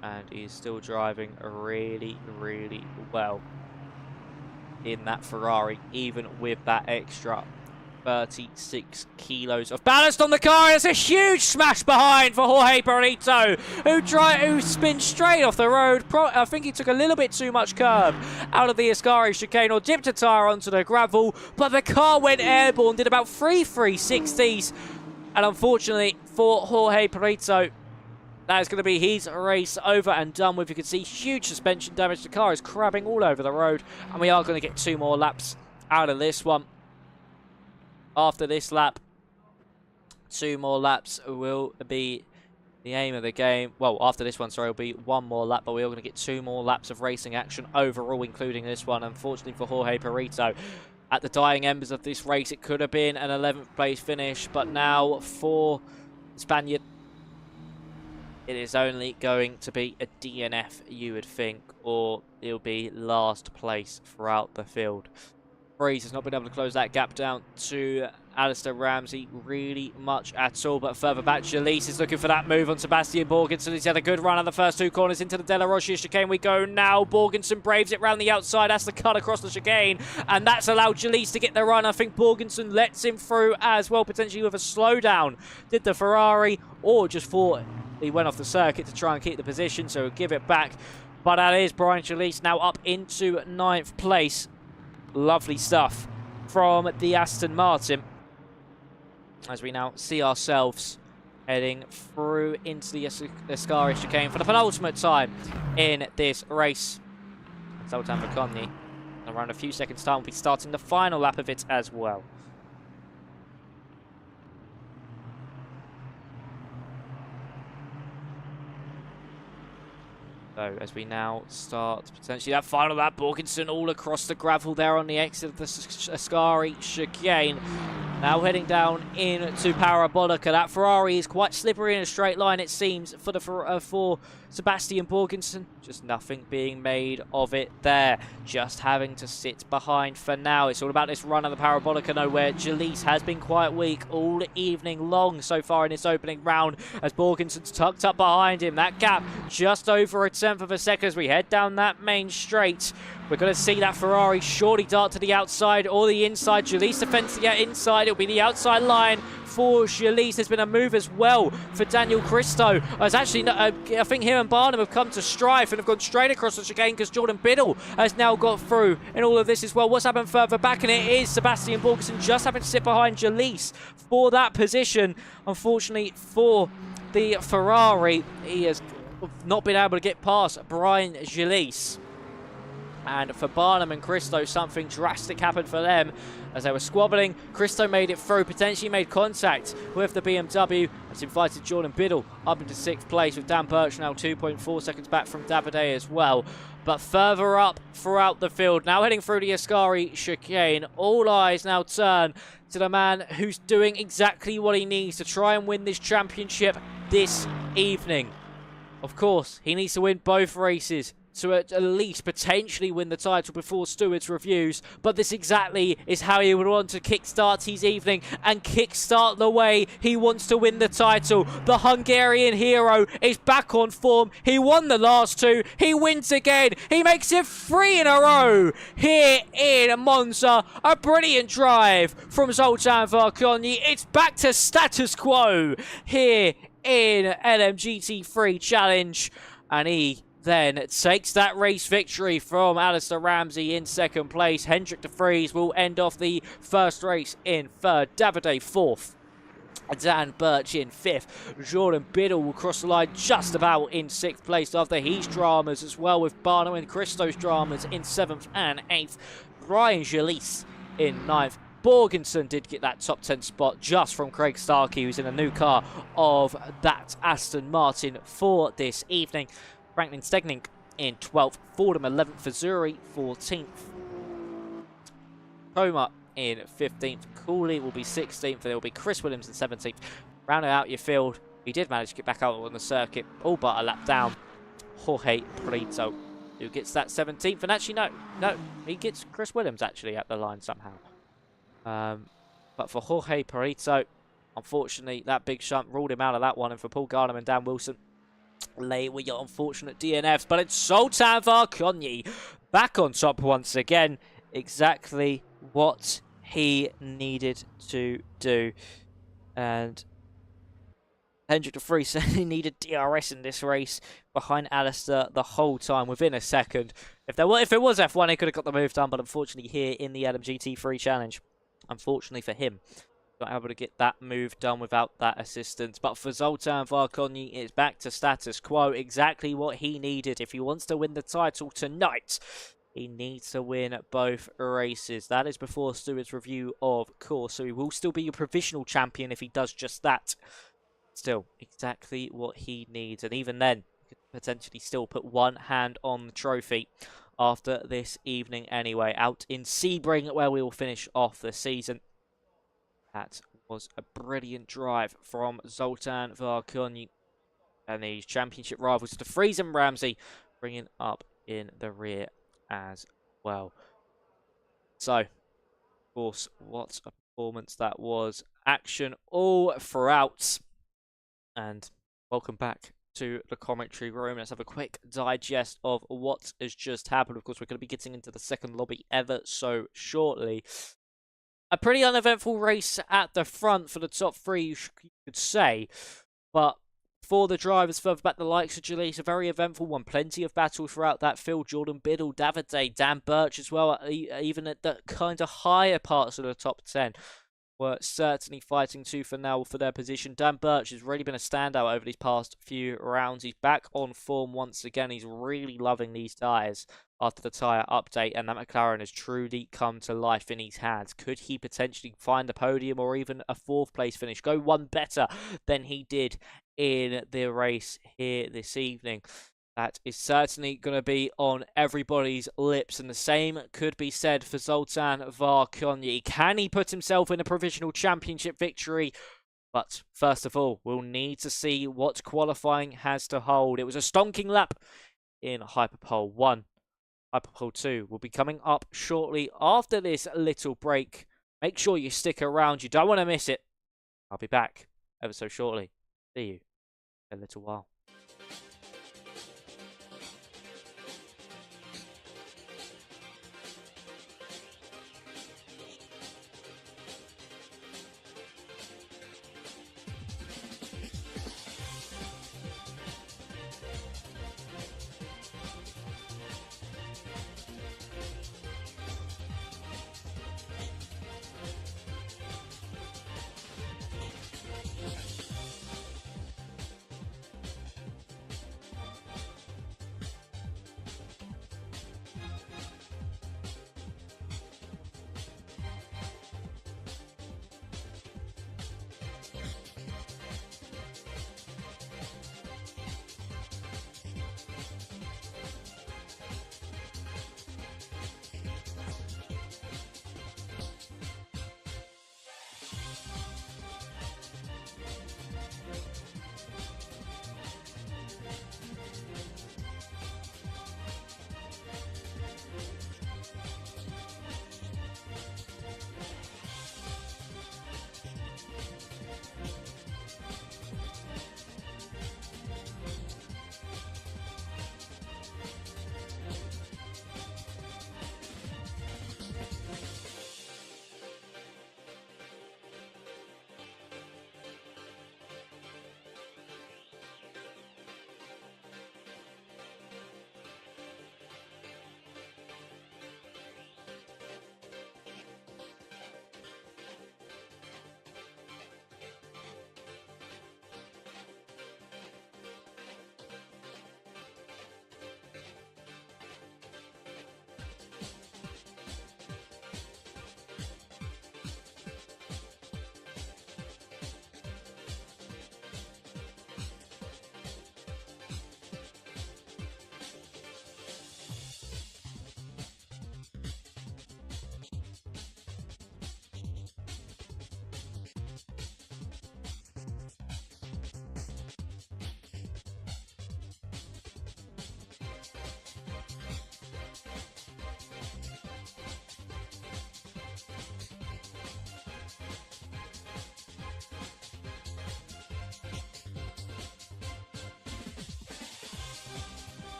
And he's still driving really, really well in that Ferrari, even with that extra 36 kilos of ballast on the car. It's a huge smash behind for Jorge Perito, who spins straight off the road. I think he took a little bit too much curb out of the Ascari chicane, or dipped a tyre onto the gravel, but the car went airborne, did about 3 360s, and unfortunately for Jorge Perito, that is going to be his race over and done with. You can see huge suspension damage. The car is crabbing all over the road, and we are going to get 2 more laps out of this one. After this lap, 2 more laps will be the aim of the game. Well, after this one, sorry, it'll be 1 more lap, but we are going to get 2 more laps of racing action overall, including this one. Unfortunately for Jorge Perito, at the dying embers of this race, it could have been an 11th place finish, but now for the Spaniard, it is only going to be a DNF, you would think, or it'll be last place throughout the field. Freeze has not been able to close that gap down to Alistair Ramsey really much at all, but further back, Jalise is looking for that move on Sebastian Borgensen. He's had a good run on the first 2 corners into the De La Rocha chicane. We go now. Borgensen braves it round the outside, has to cut across the chicane, and that's allowed Jalise to get the run. I think Borgensen lets him through as well, potentially with a slowdown. Did the Ferrari, or just thought he went off the circuit to try and keep the position, so give it back. But that is Brian Jalise now up into 9th place. Lovely stuff from the Aston Martin, as we now see ourselves heading through into the Ascari chicane for the penultimate time in this race. Zoltan Vakoni, around a few seconds time, will be starting the final lap of it as well. So as we now start potentially that final lap, Borgensen all across the gravel there on the exit of the Ascari chicane. Now heading down into Parabolica. That Ferrari is quite slippery in a straight line, it seems, for Sebastian Borgensen. Just nothing being made of it there. Just having to sit behind for now. It's all about this run of the Parabolica, though, where Jalise has been quite weak all evening long so far in this opening round, as Borgensen's tucked up behind him. That gap just over a 1/10 of a second as we head down that main straight. We're going to see that Ferrari surely dart to the outside or the inside. Jalise defends to get inside. It'll be the outside line for Jalise. There's been a move as well for Daniel Cristo. It's actually, I think him and Barnum have come to strife and have gone straight across the chicane, because Jordan Biddle has now got through in all of this as well. What's happened further back? And it is Sebastian Borgensen just having to sit behind Jalise for that position. Unfortunately for the Ferrari, he has not been able to get past Brian Jalise. And for Barnum and Christo, something drastic happened for them as they were squabbling. Christo made it through, potentially made contact with the BMW. That's invited Jordan Biddle up into 6th place, with Dan Birch now 2.4 seconds back from Davide as well. But further up throughout the field, now heading through the Ascari chicane, all eyes now turn to the man who's doing exactly what he needs to try and win this championship this evening. Of course, he needs to win both races to at least potentially win the title before Stewart's reviews, but this exactly is how he would want to kickstart his evening and kickstart the way he wants to win the title. The Hungarian hero is back on form. He won the last 2. He wins again. He makes it 3 in a row here in Monza. A brilliant drive from Zoltan Varkonyi. It's back to status quo here in LMGT3 Challenge, and he then takes that race victory from Alistair Ramsey in 2nd place. Hendrik de Vries will end off the first race in 3rd. Davide 4th. Dan Birch in 5th. Jordan Biddle will cross the line just about in 6th place after his dramas, as well with Barnum and Christo's dramas in 7th and 8th. Ryan Jalise in 9th. Borgenson did get that top 10 spot just from Craig Starkey, who's in a new car of that Aston Martin for this evening. Franklin Stegning in 12th, Fordham 11th, Fazuri 14th, Coma in 15th, Cooley will be 16th, and there will be Chris Williams in 17th. Rounding out your field, he did manage to get back out on the circuit, all but a lap down. Jorge Prieto, who gets that 17th, and actually no, he gets Chris Williams actually at the line somehow. But for Jorge Prieto, unfortunately, that big shunt ruled him out of that one, and for Paul Gardner and Dan Wilson, late with your unfortunate DNFs, but it's Zoltan Varkonyi back on top once again. Exactly what he needed to do. And Hendrik de Vries said he needed DRS in this race behind Alistair the whole time within a second. If it was F1, he could have got the move done, but unfortunately here in the LMGT3 Challenge, unfortunately for him, not able to get that move done without that assistance. But for Zoltan Varkonyi, it's back to status quo. Exactly what he needed. If he wants to win the title tonight, he needs to win both races. That is before Stewart's review, of course. So he will still be a provisional champion if he does just that. Still, exactly what he needs. And even then, he could potentially still put one hand on the trophy after this evening anyway. Out in Sebring, where we will finish off the season. That was a brilliant drive from Zoltan Varkonyi. And these championship rivals, de Vries and Ramsey, bringing up in the rear as well. So, of course, what a performance that was. Action all throughout. And welcome back to the commentary room. Let's have a quick digest of what has just happened. Of course, we're going to be getting into the second lobby ever so shortly. A pretty uneventful race at the front for the top 3, you could say. But for the drivers further back, the likes of Jalise, a very eventful one. Plenty of battles throughout that field. Jordan Biddle, Davide, Dan Birch as well, even at the kind of higher parts of the top 10. Were certainly fighting tooth and nail for their position. Dan Birch has really been a standout over these past few rounds. He's back on form once again. He's really loving these tyres after the tyre update, and that McLaren has truly come to life in his hands. Could he potentially find the podium or even a 4th place finish? Go one better than he did in the race here this evening. That is certainly going to be on everybody's lips, and the same could be said for Zoltan Varkonyi. Can he put himself in a provisional championship victory? But first of all, we'll need to see what qualifying has to hold. It was a stonking lap in Hyperpole 1. Hyperpole 2 will be coming up shortly after this little break. Make sure you stick around. You don't want to miss it. I'll be back ever so shortly. See you in a little while.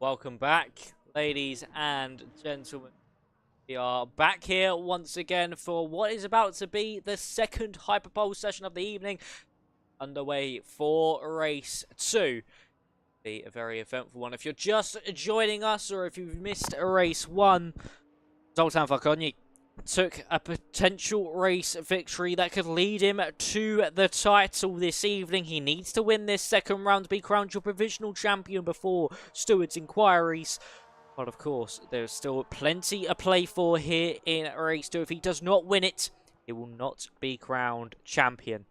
Welcome back, ladies and gentlemen. We are back here once again for what is about to be the second Hyperpole session of the evening. Underway for race 2. Be a very eventful one. If you're just joining us or if you've missed race 1, Zoltan took a potential race victory that could lead him to the title this evening. He needs to win this second round to be crowned your provisional champion before Stewart's inquiries. But of course, there's still plenty to play for here in race 2. If he does not win it, he will not be crowned champion.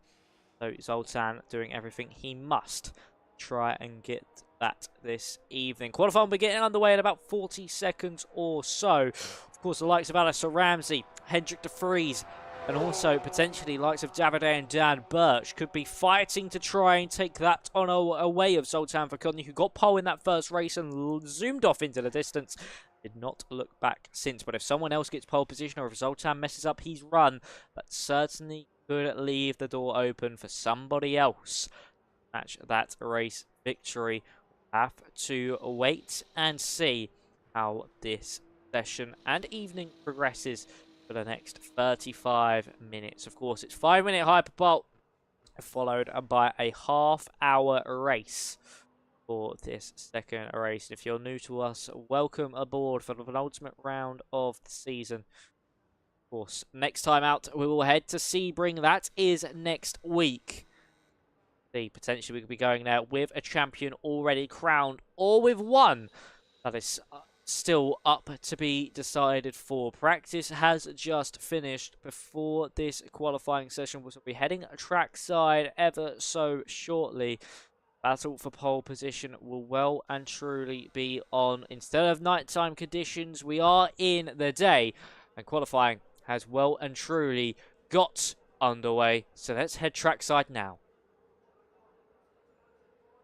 So Zoltan doing everything he must try and get that this evening. Qualifying will be getting underway in about 40 seconds or so. Of course, the likes of Alistair Ramsey, GRDC, and also potentially likes of Davide and Dan Birch could be fighting to try and take that on away of Zoltan Vakoni, who got pole in that first race and zoomed off into the distance. Did not look back since. But if someone else gets pole position or if Zoltan messes up his run, that certainly could leave the door open for somebody else. Match that race victory. Have to wait and see how this session and evening progresses for the next 35 minutes. Of course, it's 5-minute Hyperpole, followed by a half-hour race for this second race. And if you're new to us, welcome aboard for the penultimate round of the season. Of course, next time out, we will head to Sebring. That is next week. Potentially we could be going there with a champion already crowned or with one that is still up to be decided for. Practice has just finished before this qualifying session. We'll be heading trackside ever so shortly. Battle for pole position will well and truly be on. Instead of nighttime conditions, we are in the day, and qualifying has well and truly got underway. So let's head trackside now.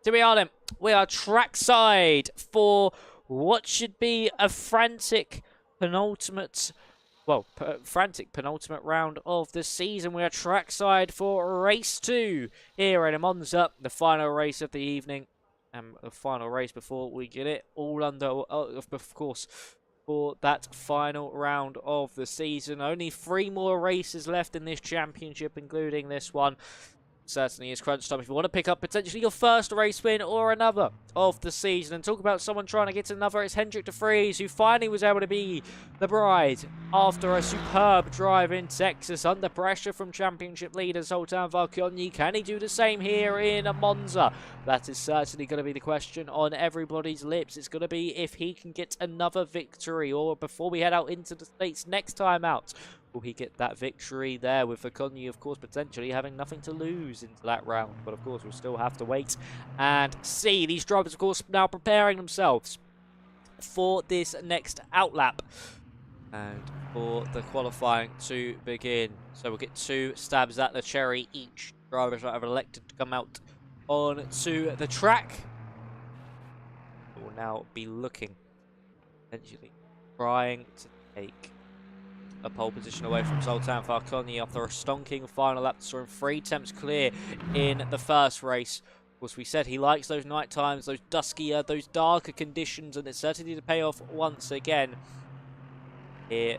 Here we are then. We are trackside for what should be a frantic penultimate round of the season. We are trackside for race 2 here at Monza, the final race of the evening. The final race before we get it all under, of course, for that final round of the season. Only 3 more races left in this championship, including this one. Certainly is crunch time if you want to pick up potentially your first race win or another of the season. And talk about someone trying to get another, it's GRDC, who finally was able to be the bride after a superb drive in Texas under pressure from championship leader Zoltan Vakoni. Can he do the same here in Monza? That is certainly going to be the question on everybody's lips. It's going to be if he can get another victory, or before we head out into the States next time out, will he get that victory there, with Vakoni, of course, potentially having nothing to lose into that round. But, of course, we'll still have to wait and see. These drivers, of course, now preparing themselves for this next outlap and for the qualifying to begin. So we'll get 2 stabs at the cherry each. Drivers that have elected to come out onto the track will now be looking, potentially trying to take a pole position away from Zoltan Vakoni after a stonking final lap. Saw him 3 attempts clear in the first race. Of course, we said he likes those night times, those duskier, those darker conditions, and it's certainly to pay off once again here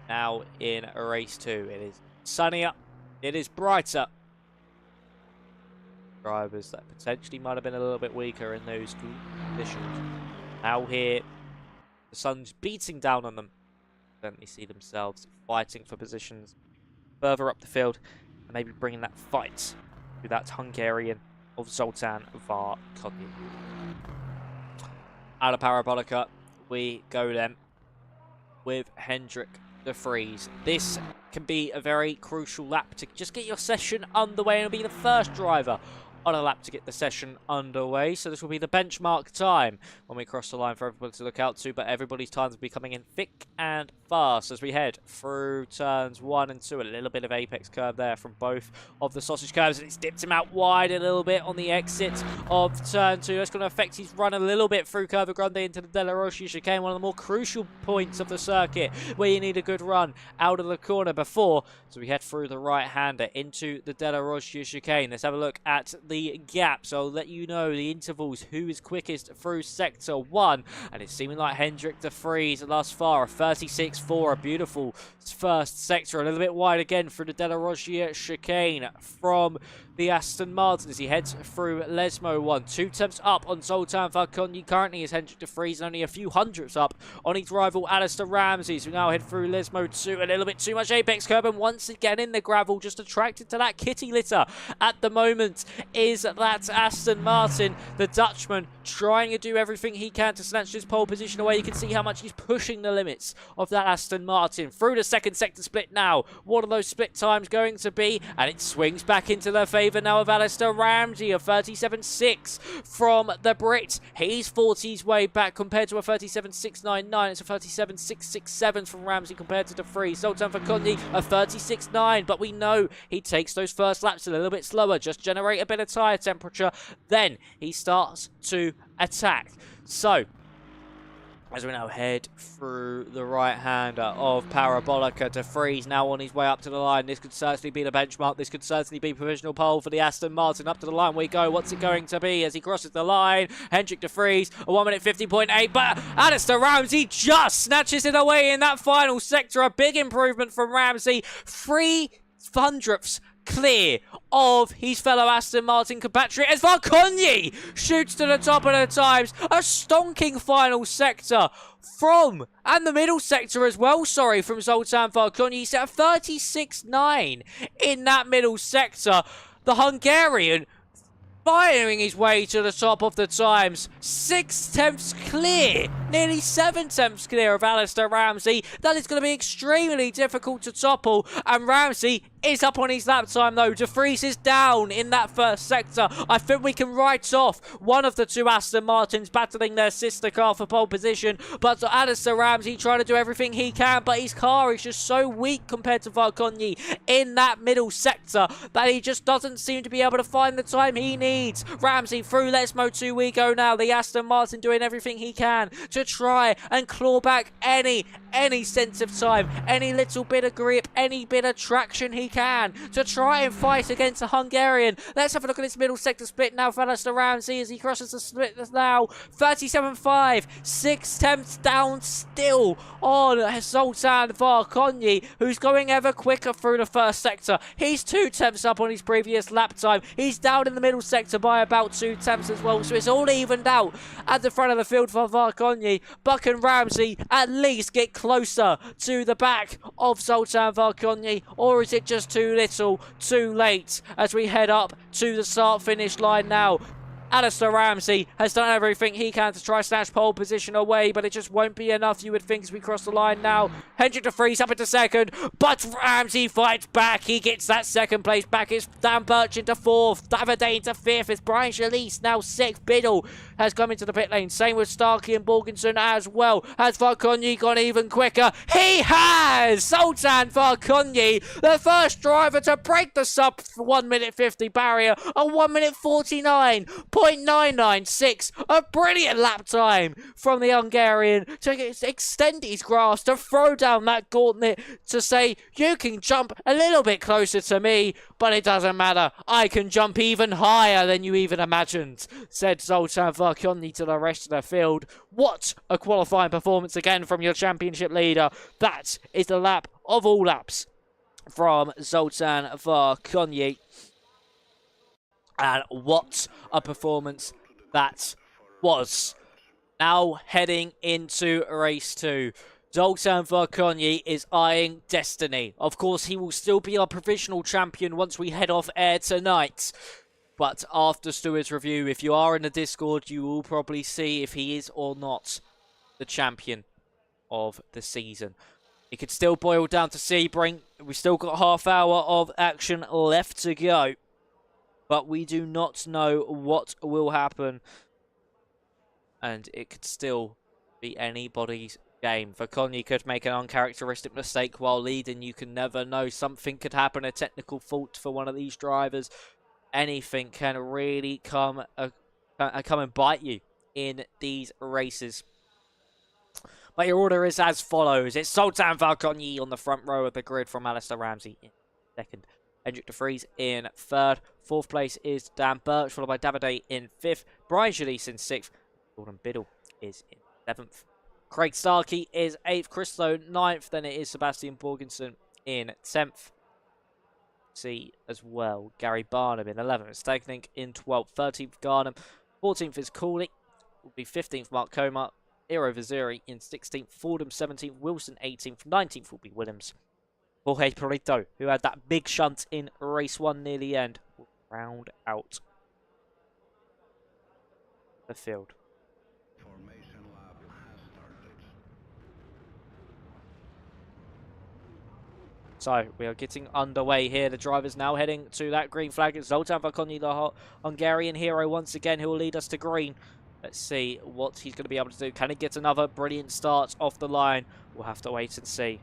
now in race 2. It is sunnier, it is brighter. Drivers that potentially might have been a little bit weaker in those conditions. Now here, the sun's beating down on them. Certainly see themselves fighting for positions further up the field and maybe bringing that fight to that Hungarian of Zoltan Vakoni. Out of Parabolica we go then with GRDC. This can be a very crucial lap to just get your session underway and be the first driver on a lap to get the session underway. So this will be the benchmark time when we cross the line for everybody to look out to, but everybody's times will be coming in thick and fast as we head through turns 1 and 2. A little bit of apex curve there from both of the sausage curves, and it's dipped him out wide a little bit on the exit of turn 2. That's going to affect his run a little bit through Curva Grande into the Della Rossi chicane, one of the more crucial points of the circuit where you need a good run out of the corner before. So we head through the right-hander into the Della Rossi chicane. Let's have a look at the gaps. I'll let you know the intervals, who is quickest through sector 1, and it's seeming like Hendrik de Vries thus far, a 36.4, a beautiful first sector, a little bit wide again through the Della Rossi chicane from the Aston Martin as he heads through Lesmo 1. 2 temps up on Zoltan Falconi currently is Hendrik de Vries, and only a few hundredths up on his rival Alistair Ramsey. So we now head through Lesmo 2, a little bit too much apex curb, and once again in the gravel, just attracted to that kitty litter at the moment is that Aston Martin, the Dutchman, trying to do everything he can to snatch this pole position away. You can see how much he's pushing the limits of that Aston Martin through the second sector split now. What are those split times going to be? And it swings back into their favour now of Alistair Ramsey, a 37.6 from the Brit. He's 40's way back compared to a 37.699. It's a 37.667 from Ramsey compared to De Vries. Zoltan Falconi, a 36.9, but we know he takes those first laps a little bit slower, just generate a bit of tyre temperature, then he starts to attack. So as we now head through the right-hander of Parabolica, De Vries now on his way up to the line. This could certainly be the benchmark. This could certainly be provisional pole for the Aston Martin. Up to the line we go. What's it going to be as he crosses the line? Hendrik De Vries, a 1 minute 50.8, but Alistair Ramsey just snatches it away in that final sector. A big improvement from Ramsey. 300ths clear of his fellow Aston Martin compatriot as Falconi shoots to the top of the times. A stonking final sector from, and the middle sector as well, sorry, from Zoltan Falconi. He's at 36.9 in that middle sector. The Hungarian firing his way to the top of the times. 6 tenths clear, nearly 7 tenths clear of Alistair Ramsey. That is going to be extremely difficult to topple, and Ramsey is up on his lap time though. De Vries is down in that first sector. I think we can write off one of the two Aston Martins battling their sister car for pole position, but Alistair Ramsey trying to do everything he can, but his car is just so weak compared to Falconi in that middle sector that he just doesn't seem to be able to find the time he needs. Ramsey through Lesmo 2 we go now. The Aston Martin doing everything he can to try and claw back any sense of time, any little bit of grip, any bit of traction he can to try and fight against the Hungarian. Let's have a look at this middle sector split now for Alistair Ramsey as he crosses the split now. 37.5, 6 tenths down still on Zoltan Falconi, who's going ever quicker through the first sector. He's 2 tenths up on his previous lap time. He's down in the middle sector by about 2 tenths as well, so it's all evened out at the front of the field for Falconi. Buck and Ramsey at least get closer to the back of Zoltan Falconi, or is it just too little, too late as we head up to the start-finish line now? Alistair Ramsey has done everything he can to try snatch pole position away, but it just won't be enough, you would think, as we cross the line now. Hendrik de Vries up into second, but Ramsey fights back. He gets that second place back. It's Dan Birch into 4th, Davide into 5th. It's Brian Jalise now 6th. Biddle has come into the pit lane. Same with Starkey and Borgenson as well. Has Falconi gone even quicker? He has! Zoltan Falconi, the first driver to break the sub 1 minute 50 barrier, a 1 minute 49.996. A brilliant lap time from the Hungarian to extend his grasp, to throw down that gauntlet, to say, you can jump a little bit closer to me, but it doesn't matter. I can jump even higher than you even imagined, said Zoltan Falconi to the rest of the field. What a qualifying performance again from your championship leader. That is the lap of all laps from Zoltan Falconi. And what a performance that was. Now heading into race 2. Zoltan Falconi is eyeing destiny. Of course, he will still be our provisional champion once we head off air tonight. But after Stewart's review, if you are in the Discord, you will probably see if he is or not the champion of the season. It could still boil down to Sebring. We've still got half hour of action left to go. But we do not know what will happen. And it could still be anybody's game. Verconyi could make an uncharacteristic mistake while leading. You can never know. Something could happen, a technical fault for one of these drivers. Anything can really come and bite you in these races. But your order is as follows. It's Zoltan Verconyi on the front row of the grid from Alistair Ramsey in second. Hendrik de Vries in third. Fourth place is Dan Birch, followed by Davide in fifth. Brian Jalise in sixth. Gordon Biddle is in seventh. Craig Starkey is eighth. Chris Lowe ninth. Then it is Sebastian Borgensen in 10th. See as well. Gary Barnum in 11th. Stagning in 12th. 13th Garnham. 14th is Cooley. Will be 15th Mark Coma. Eero Vaziri in 16th. Fordham 17th. Wilson 18th. 19th will be Williams. Jorge Perito, who had that big shunt in race 1 near the end, will round out the field. Formation lap has started. So we are getting underway here. The driver's now heading to that green flag. It's Zoltan Verconyi, the Hungarian hero, once again, who will lead us to green. Let's see what he's going to be able to do. Can he get another brilliant start off the line? We'll have to wait and see.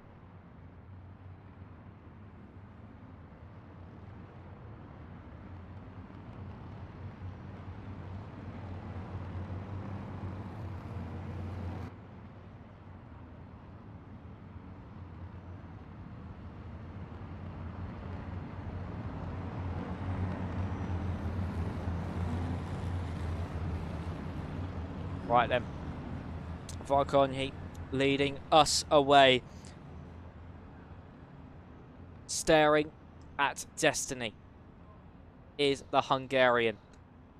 Right then, Verconyi leading us away, staring at destiny, is the Hungarian.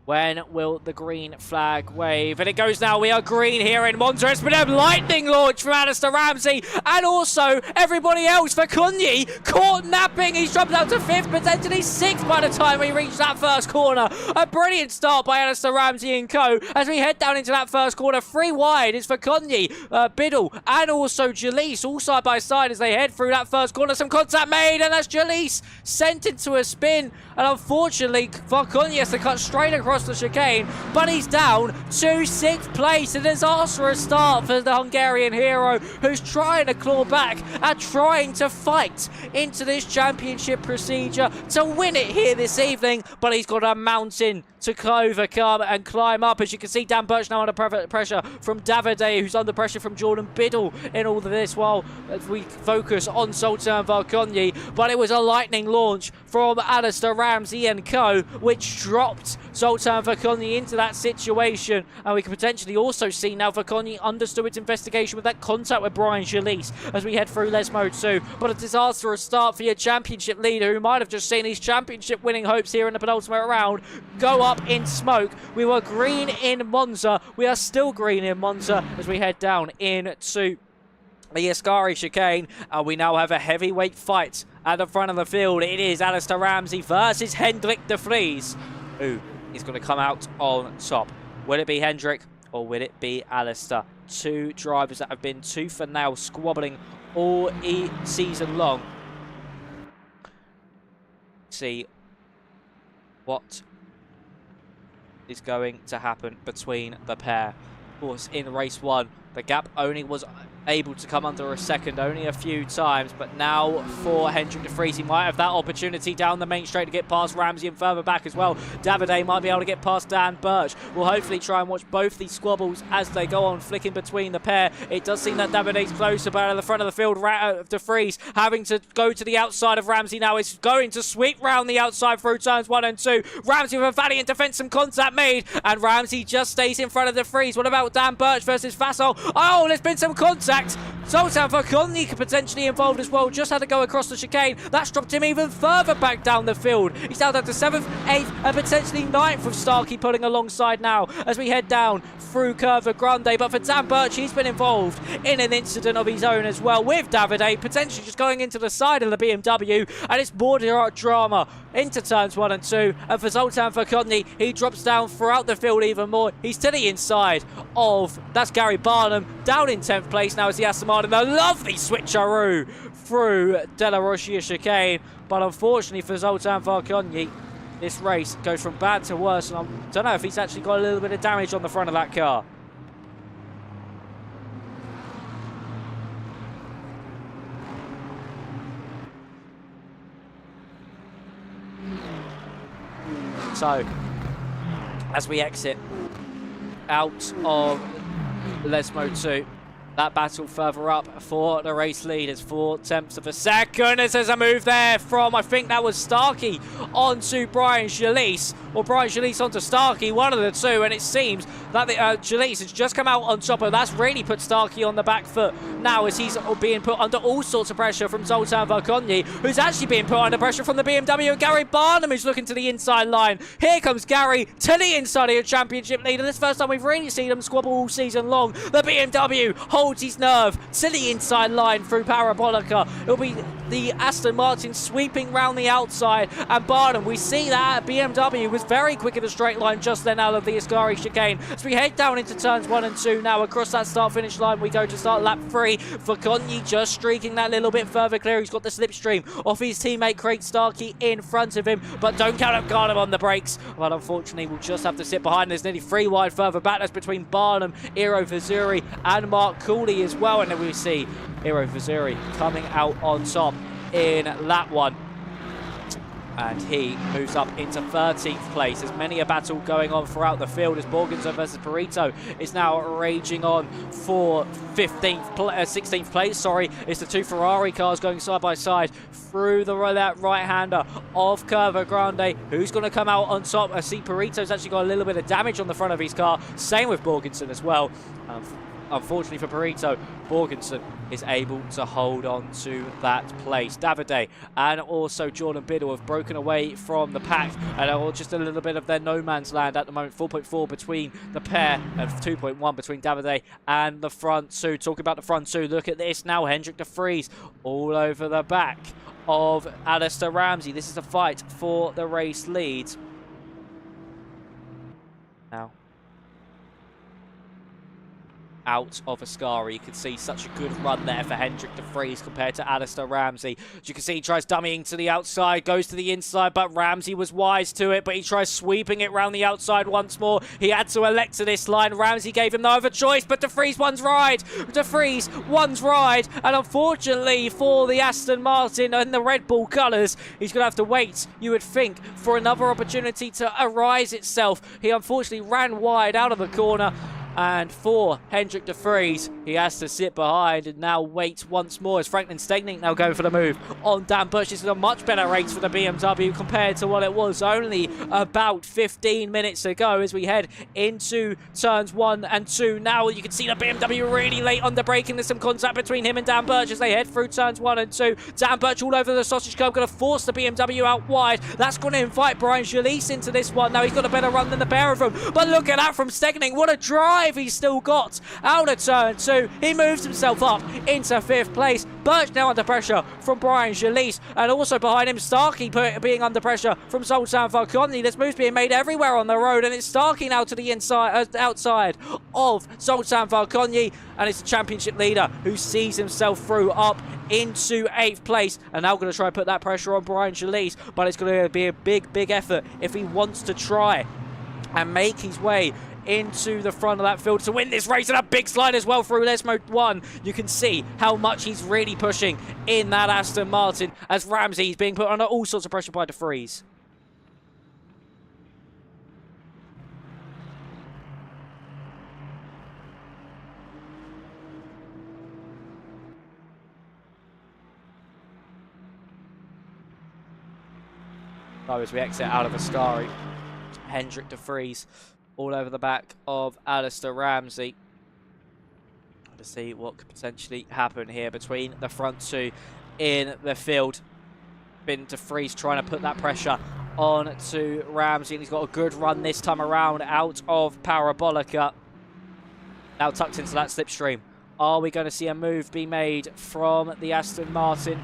When will the green flag wave? And it goes now. We are green here in Monza. It's been a lightning launch from Alistair Ramsey. And also everybody else. Verconyi caught napping. He's dropped down to 5th, potentially 6th by the time we reach that first corner. A brilliant start by Alistair Ramsey and co. As we head down into that first corner, 3 wide is Verconyi, Biddle, and also Jalise, all side by side as they head through that first corner. Some contact made, and that's Jalise sent into a spin. And unfortunately, Verconyi has to cut straight across the chicane, but he's down to 6th place. A disastrous start for the Hungarian hero, who's trying to claw back and trying to fight into this championship procedure to win it here this evening, but he's got a mountain to overcome and climb up. As you can see, Dan Birch now under pressure from Davide, who's under pressure from Jordan Biddle in all of this, while we focus on Zoltan Verconyi. But it was a lightning launch from Alistair Ramsey and co, which dropped Zoltan Verconyi into that situation. And we can potentially also see now Verconyi understood its investigation with that contact with Brian Jalise as we head through Les Mode 2. But a disastrous start for your championship leader, who might have just seen his championship winning hopes here in the penultimate round go up in smoke. We were green in Monza. We are still green in Monza as we head down into the Ascari chicane, and we now have a heavyweight fight at the front of the field. It is Alistair Ramsey versus Hendrik de Vries, who is going to come out on top. Will it be Hendrik or will it be Alistair? Two drivers that have been tooth and nail squabbling all season long. See what is going to happen between the pair. Of course, in race 1, the gap only was able to come under a second only a few times, but now for Hendrik de Vries, he might have that opportunity down the main straight to get past Ramsey and further back as well. Davide might be able to get past Dan Birch. We'll hopefully try and watch both these squabbles as they go on, flicking between the pair. It does seem that Davide's closer, but at the front of the field, de Vries having to go to the outside of Ramsey now. Is going to sweep round the outside through turns 1 and 2. Ramsey with a valiant defense, some contact made, and Ramsey just stays in front of de Vries. What about Dan Birch versus Fassel? Oh, there's been some contact. Zoltan Verconyi could potentially involved as well. Just had to go across the chicane. That's dropped him even further back down the field. He's down to 7th, 8th, and potentially 9th with Starkey pulling alongside now as we head down through Curva Grande. But for Dan Birch, he's been involved in an incident of his own as well, with Davide potentially just going into the side of the BMW, and it's more drama into turns 1 and 2. And for Zoltan Verconyi, he drops down throughout the field even more. He's to the inside of, that's Gary Barnum, down in 10th place now as the Aston Martin. A lovely switcheroo through Della Rosia chicane, but unfortunately for Zoltan Verconyi, this race goes from bad to worse, and I don't know if he's actually got a little bit of damage on the front of that car. So, as we exit out of Lesmo 2, that battle further up for the race lead is 4/10 of a second. As there's a move there from, I think that was Starkey onto Brian Jalise, or Brian Jalise onto Starkey, one of the two, and it seems that the Jalise has just come out on top of. That's really put Starkey on the back foot now, as he's being put under all sorts of pressure from Zoltan Varkonyi, who's actually being put under pressure from the BMW, and Gary Barnum is looking to the inside line. Here comes Gary to the inside of your championship leader. This is the first time we've really seen him squabble all season long. The BMW holds his nerve to the inside line through Parabolica. It'll be the Aston Martin sweeping round the outside, and Barnum, we see that BMW was very quick in the straight line just then out of the Ascari chicane. As we head down into turns 1 and 2 now, across that start-finish line we go to start lap 3. Varkonyi just streaking that little bit further clear. He's got the slipstream off his teammate Craig Starkey in front of him, but don't count up Barnum on the brakes. But unfortunately, we'll just have to sit behind. There's nearly 3 wide further back. That's between Barnum, Iro Vazuri, and Mark Cooley as well. And then we see Iro Vazuri coming out on top in lap 1. And he moves up into 13th place. There's many a battle going on throughout the field as Borgensen versus Perito is now raging on for 16th place. Sorry, it's the 2 Ferrari cars going side by side through that right-hander of Curva Grande. Who's going to come out on top? I see Perito's actually got a little bit of damage on the front of his car. Same with Borgensen as well. Unfortunately for Perito, Borgensen is able to hold on to that place. Davide and also Jordan Biddle have broken away from the pack and are just a little bit of their no man's land at the moment. 4.4 between the pair and 2.1 between Davide and the front two. Talking about the front two, look at this now. Hendrik de Vries all over the back of Alistair Ramsey. This is a fight for the race lead. Now, out of Ascari. You can see such a good run there for Hendrik de Vries compared to Alistair Ramsey. As you can see, he tries dummying to the outside, goes to the inside, but Ramsey was wise to it, but he tries sweeping it round the outside once more. He had to elect to this line. Ramsey gave him no other choice, but de Vries one's ride. De Vries one's ride, and unfortunately for the Aston Martin and the Red Bull colours, he's going to have to wait, you would think, for another opportunity to arise itself. He unfortunately ran wide out of the corner. And for Hendrik de Vries, he has to sit behind and now wait once more as Franklin Stegnick now going for the move on Dan Bush. This is a much better race for the BMW compared to what it was only about 15 minutes ago as we head into turns 1 and 2. Now you can see the BMW really late on the braking. There's some contact between him and Dan Birch as they head through turns 1 and 2. Dan Birch all over the sausage curb, going to force the BMW out wide. That's going to invite Brian Jalise into this one. Now he's got a better run than the pair of them. But look at that from Stegnick. What a drive he's still got out of turn 2. He moves himself up into 5th place. Birch now under pressure from Brian Jalise, and also behind him Starkey being under pressure from Zoltan Varkonyi. This move's being made everywhere on the road, and it's Starkey now to the inside, outside of Zoltan Varkonyi, and it's the championship leader who sees himself through up into 8th place, and now going to try and put that pressure on Brian Jalise, but it's going to be a big effort if he wants to try and make his way into the front of that field to win this race, and a big slide as well through Lesmo 1. You can see how much he's really pushing in that Aston Martin as Ramsey is being put under all sorts of pressure by de Vries. So as we exit out of Ascari, Hendrik de Vries all over the back of Alistair Ramsey. To see what could potentially happen here between the front two in the field. Been de Vries trying to put that pressure on to Ramsey, and he's got a good run this time around out of Parabolica. Now tucked into that slipstream. Are we going to see a move be made from the Aston Martin?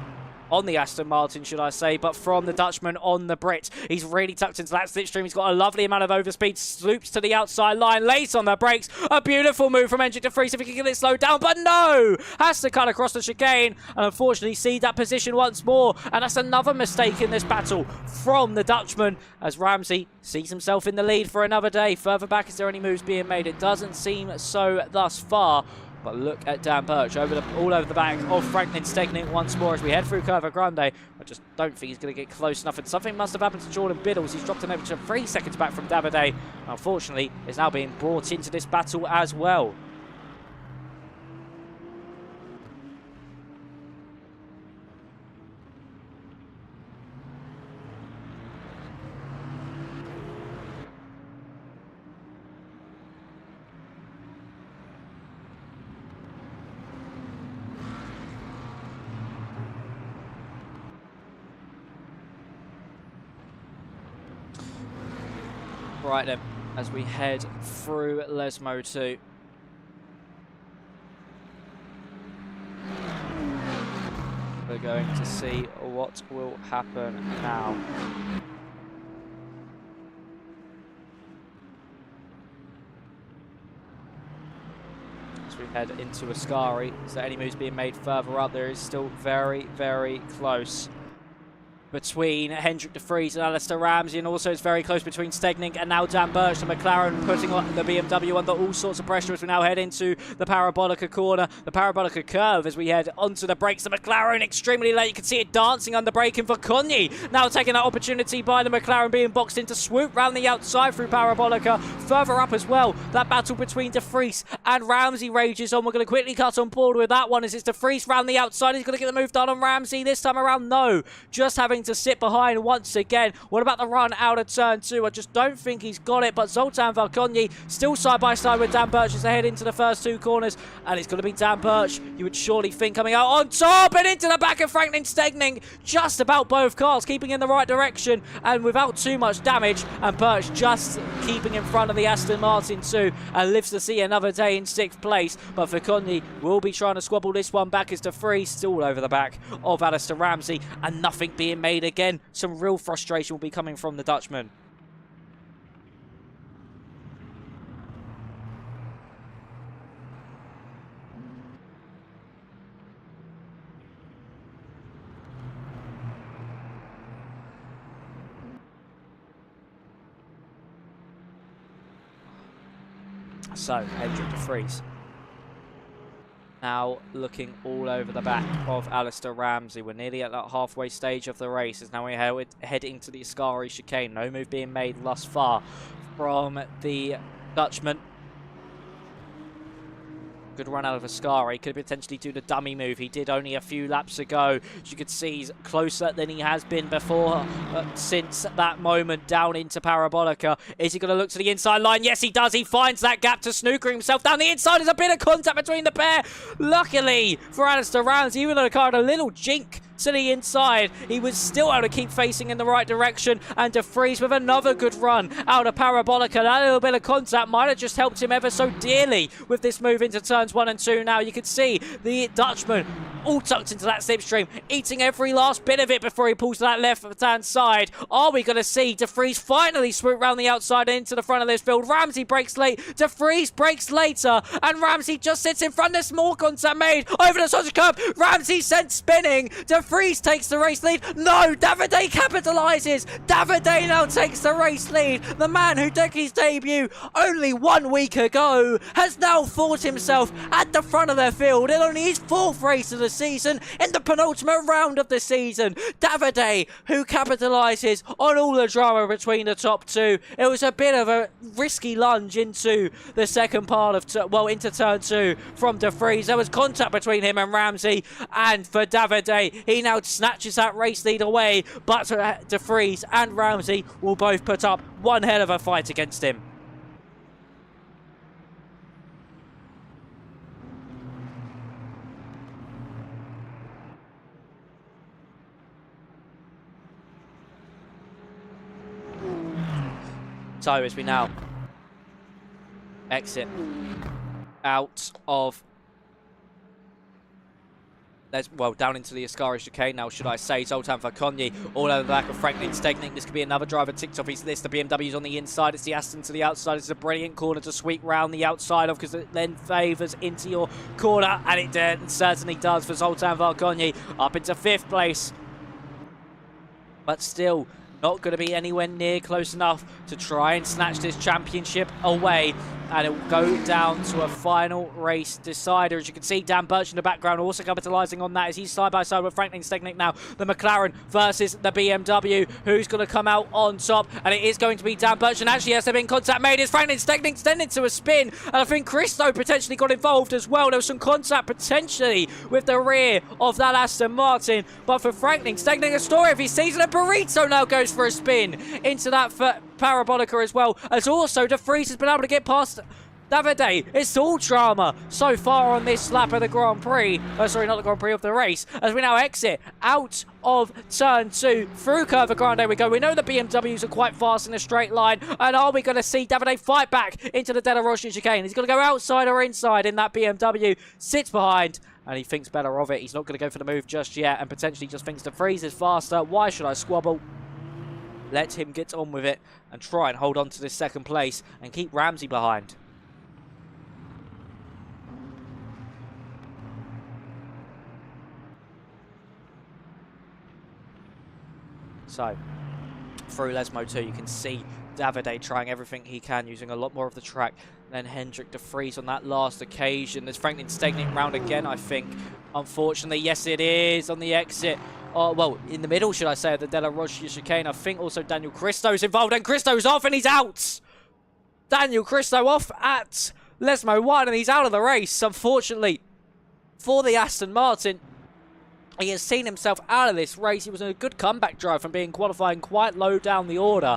On the Aston Martin, should I say, but from the Dutchman on the Brit. He's really tucked into that slipstream. He's got a lovely amount of overspeed. Sloops to the outside line, lays on the brakes. A beautiful move from Hendrik de Vries if he can get it slowed down, but no! Has to cut across the chicane, and unfortunately cede that position once more. And that's another mistake in this battle from the Dutchman as Ramsey sees himself in the lead for another day. Further back, is there any moves being made? It doesn't seem so thus far But look at Dan Birch all over the back of Franklin Stegnick once more as we head through Curva Grande. I just don't think he's going to get close enough. And something must have happened to Jordan Biddles. He's dropped an over to 3 seconds back from Davide. Unfortunately, is now being brought into this battle as well. Right then, as we head through Lesmo 2. We're going to see what will happen now. As we head into Ascari, so any moves being made further up there is still very, very close between Hendrik de Vries and Alistair Ramsey, and also it's very close between Stegnick and now Dan Birch. The McLaren putting the BMW under all sorts of pressure as we now head into the Parabolica corner, the Parabolica curve as we head onto the brakes. The McLaren extremely late, you can see it dancing under braking for Cugni. Now taking that opportunity by the McLaren being boxed in to swoop round the outside through Parabolica. Further up as well, that battle between de Vries and Ramsey rages on. We're going to quickly cut on board with that one as it's de Vries round the outside. He's going to get the move done on Ramsey this time around. No, just having to sit behind once again. What about the run out of turn 2? I just don't think he's got it, but Zoltan Valcogni still side by side with Dan Birch as they head into the first 2 corners, and it's going to be Dan Birch, you would surely think, coming out on top and into the back of Franklin Stegnick. Just about both cars keeping in the right direction and without too much damage, and Birch just keeping in front of the Aston Martin 2 and lives to see another day in 6th place. But Valcogni will be trying to squabble this one back as de Vries still over the back of Alistair Ramsey, and nothing being made again. Some real frustration will be coming from the Dutchman. So, Hendrik de Vries now looking all over the back of Alistair Ramsey. We're nearly at that halfway stage of the race as now we head into the Ascari chicane. No move being made thus far from the Dutchman. Good run out of Ascari. Could potentially do the dummy move. He did only a few laps ago. As you can see, he's closer than he has been before since that moment down into Parabolica. Is he going to look to the inside line? Yes, he does. He finds that gap to snooker himself down the inside. There's a bit of contact between the pair. Luckily for Alistair Ramsey, even though the car had a little jink to the inside, he was still able to keep facing in the right direction, and de Vries with another good run out of Parabolica. That little bit of contact might have just helped him ever so dearly with this move into turns 1 and 2. Now you can see the Dutchman all tucked into that slipstream, eating every last bit of it before he pulls to that left-hand side. Are we going to see de Vries finally swoop round the outside and into the front of this field? Ramsey breaks late, de Vries breaks later, and Ramsey just sits in front. There's more contact made over the Sausage Curb. Ramsey sent spinning. De Vries takes the race lead. No, Davide capitalises. Davide now takes the race lead. The man who took his debut only 1 week ago has now thought himself at the front of the field in only his 4th race of the season, in the penultimate round of the season. Davide, who capitalises on all the drama between the top 2. It was a bit of a risky lunge into the second part of, into turn 2 from de Vries. There was contact between him and Ramsey, and for Davide, he now snatches that race lead away, but de Vries and Ramsey will both put up one hell of a fight against him. So as we now exit out of, down into the Ascari chicane now, should I say. Zoltan Valcogni all over the back of Franklin Stegnick. This could be another driver ticked off his list. The BMW's on the inside. It's the Aston to the outside. It's a brilliant corner to sweep round the outside of, because it then favours into your corner, and it certainly does for Zoltan Valcogni. Up into 5th place. But still not going to be anywhere near close enough to try and snatch this championship away and it will go down to a final race decider. As you can see, Dan Birch in the background also capitalising on that as he's side by side with Franklin Stegnick now. The McLaren versus the BMW. Who's going to come out on top? And it is going to be Dan Birch, and actually has there been contact made? It's Franklin Stegnick extending to a spin, and I think Christo potentially got involved as well. There was some contact potentially with the rear of that Aston Martin, but for Franklin Stegnick, a story of his season, and Burrito now goes for a spin into that Parabolica as well, as also De Vries has been able to get past Davide. It's all drama so far on this lap of the Grand Prix. Oh, sorry, not the Grand Prix, of the race, as we now exit out of turn 2 through Curva Grande we go. We know the BMWs are quite fast in a straight line, and are we going to see Davide fight back into the Della Roche chicane? He's going to go outside or inside in that BMW, sits behind, and he thinks better of it. He's not going to go for the move just yet, and potentially just thinks De Vries is faster. Why should I squabble? Let him get on with it and try and hold on to this second place and keep Ramsey behind. So, through Lesmo 2, you can see Davide trying everything he can, using a lot more of the track than Hendrik De Vries on that last occasion. There's Franklin Stegnick round again, I think. Unfortunately, yes, it is on the exit. Oh, well, in the middle, should I say, of the Della Roche chicane. I think also Daniel Christo's involved, and Christo's off, and he's out! Daniel Christo off at Lesmo 1, and he's out of the race, unfortunately, for the Aston Martin. He has seen himself out of this race. He was in a good comeback drive from being qualifying quite low down the order.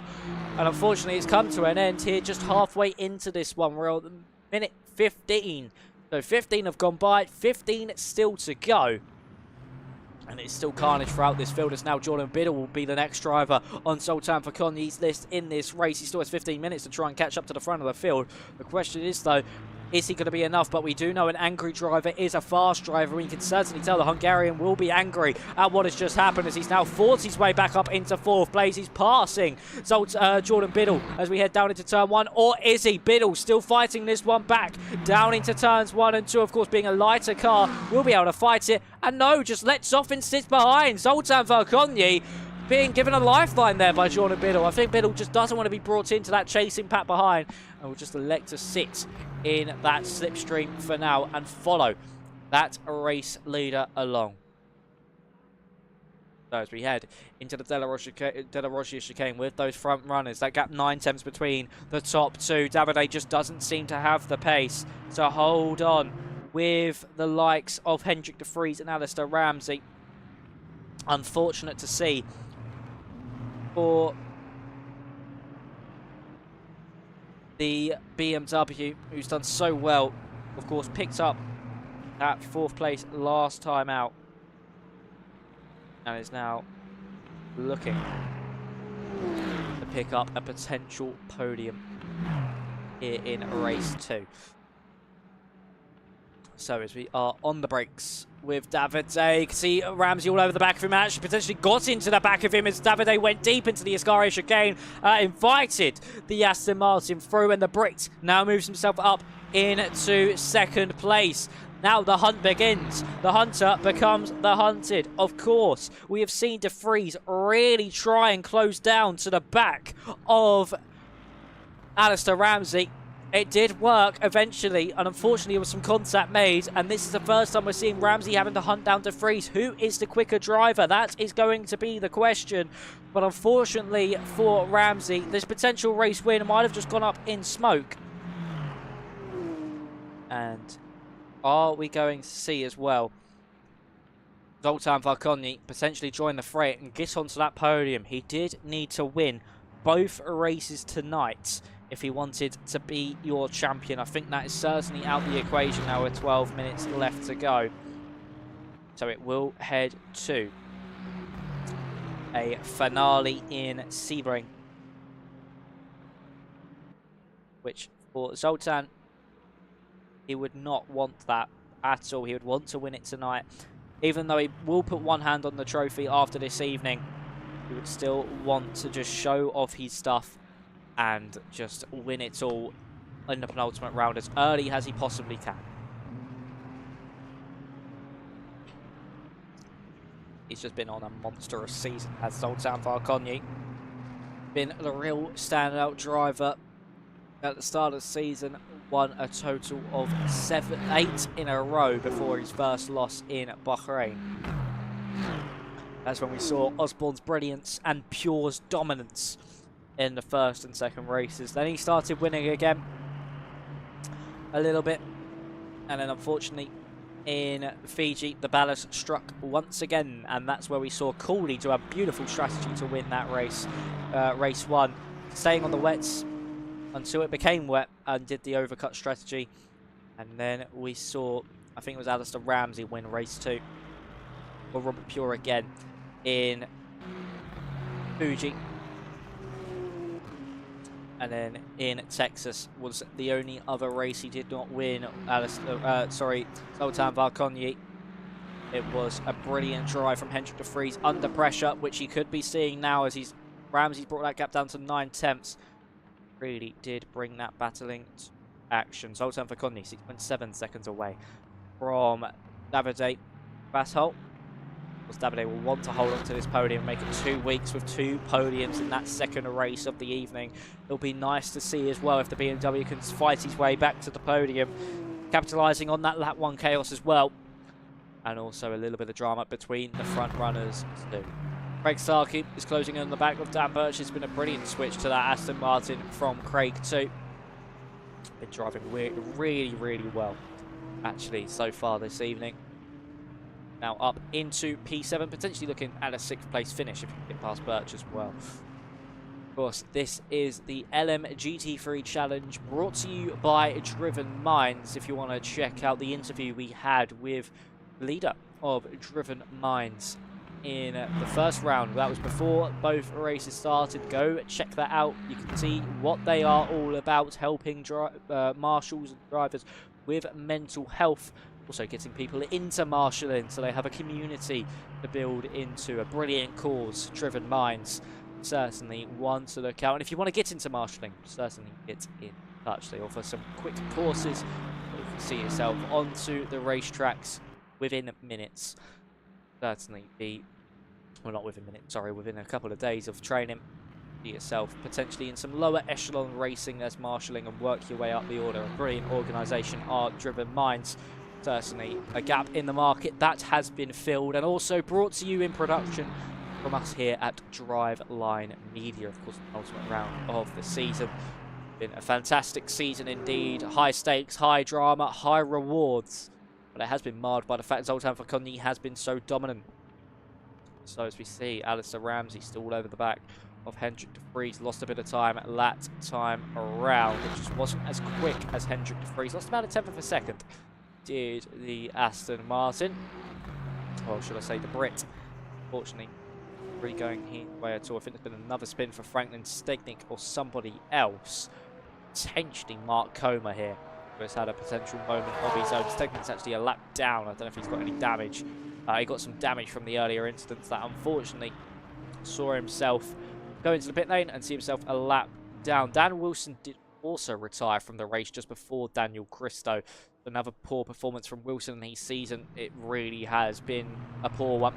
And unfortunately, it's come to an end here just halfway into this one. We're at minute 15. So 15 have gone by, 15 still to go. And it's still carnage throughout this field, as now Jordan Biddle will be the next driver on Zoltan Falconi's list in this race. He still has 15 minutes to try and catch up to the front of the field. The question is, though, is he going to be enough? But we do know an angry driver is a fast driver. We can certainly tell the Hungarian will be angry at what has just happened, as he's now forced his way back up into 4th place. He's passing Jordan Biddle as we head down into turn 1. Or is he? Biddle still fighting this one back down into turns 1 and 2. Of course, being a lighter car, will be able to fight it. And no, just lets off and sits behind. Zoltan Falconi being given a lifeline there by Jordan Biddle. I think Biddle just doesn't want to be brought into that chasing pack behind, and will just elect to sit in that slipstream for now and follow that race leader along. So as we head into the Della Roche chicane with those front runners, that gap 9 tenths between the top two. Davide just doesn't seem to have the pace to hold on with the likes of Hendrik De Vries and Alistair Ramsey. Unfortunate to see for the BMW, who's done so well. Of course, picked up that 4th place last time out, and is now looking to pick up a potential podium here in race 2. So as we are on the brakes with Davide, you can see Ramsey all over the back of him. Actually potentially got into the back of him as Davide went deep into the Ascari chicane, invited the Aston Martin through, and the Brit now moves himself up into 2nd place. Now the hunt begins. The hunter becomes the hunted. Of course, we have seen De Vries really try and close down to the back of Alistair Ramsey. It did work eventually, and unfortunately there was some contact made, and this is the first time we're seeing Ramsey having to hunt down De Vries. Who is the quicker driver? That is going to be the question. But unfortunately for Ramsey, this potential race win might have just gone up in smoke. And are we going to see as well Zoltan Falconi potentially join the fray and get onto that podium? He did need to win both races tonight if he wanted to be your champion. I think that is certainly out the equation now with 12 minutes left to go. So it will head to a finale in Sebring, which for Zoltan, he would not want that at all. He would want to win it tonight. Even though he will put one hand on the trophy after this evening, he would still want to just show off his stuff and just win it all in the penultimate round as early as he possibly can. He's just been on a monstrous season as Zoltan Falconi. Been the real standout driver at the start of the season, won a total of 8 in a row before his first loss in Bahrain. That's when we saw Osborne's brilliance and Pure's dominance in the first and second races. Then he started winning again a little bit, and then unfortunately in Fiji the ballast struck once again, and that's where we saw Cooley do a beautiful strategy to win that race, race 1, staying on the wets until it became wet and did the overcut strategy. And then we saw, I think it was Alistair Ramsey win race 2, or Robert Pure again in Fuji. And then in Texas was the only other race he did not win. Zoltan Varkonyi. It was a brilliant drive from Hendrik de Vries under pressure, which he could be seeing now as Ramsey's brought that gap down to 9/10. Really did bring that battling to action. Zoltan Varkonyi 6.7 seconds away from Davide Vasshol. Davide will want to hold on to this podium, make it 2 weeks with 2 podiums in that second race of the evening. It'll be nice to see as well if the BMW can fight his way back to the podium, capitalising on that lap 1 chaos as well. And also a little bit of drama between the front runners too. Craig Starkey is closing in on the back of Dan Birch. It's been a brilliant switch to that Aston Martin from Craig too. Been driving really, really well actually so far this evening. Now up into P7, potentially looking at a 6th place finish if you can get past Birch as well. Of course, this is the LMGT3 Challenge brought to you by Driven Minds. If you want to check out the interview we had with the leader of Driven Minds in the first round, that was before both races started. Go check that out. You can see what they are all about, helping marshals and drivers with mental health. Also getting people into marshalling so they have a community to build into. A brilliant cause, Driven Minds. Certainly one to look out. And if you want to get into marshalling, certainly get in touch. They offer some quick courses where you can see yourself onto the racetracks within minutes. Certainly be, well, not within minutes, sorry, within a couple of days of training. See yourself potentially in some lower echelon racing as marshalling and work your way up the order. A brilliant organisation are Driven Minds. Certainly a gap in the market that has been filled, and also brought to you in production from us here at Driveline Media. Of course, the ultimate round of the season. Been a fantastic season indeed. High stakes, high drama, high rewards. But it has been marred by the fact Zoltan Varkonyi has been so dominant. So as we see, Alistair Ramsey still all over the back of Hendrik de Vries. Lost a bit of time that time around. It just wasn't as quick as Hendrik de Vries. Lost about a 10th of a second. Did the Aston Martin, or should I say the Brit. Fortunately, really going his way at all. I think there's been another spin for Franklin Stegnick or somebody else. Potentially Mark Comer here, who has had a potential moment of his own. Stegnick's actually a lap down. I don't know if he's got any damage. He got some damage from the earlier incidents that unfortunately saw himself go into the pit lane and see himself a lap down. Dan Wilson did also retire from the race just before Daniel Christo. Another poor performance from Wilson in his season. It really has been a poor one.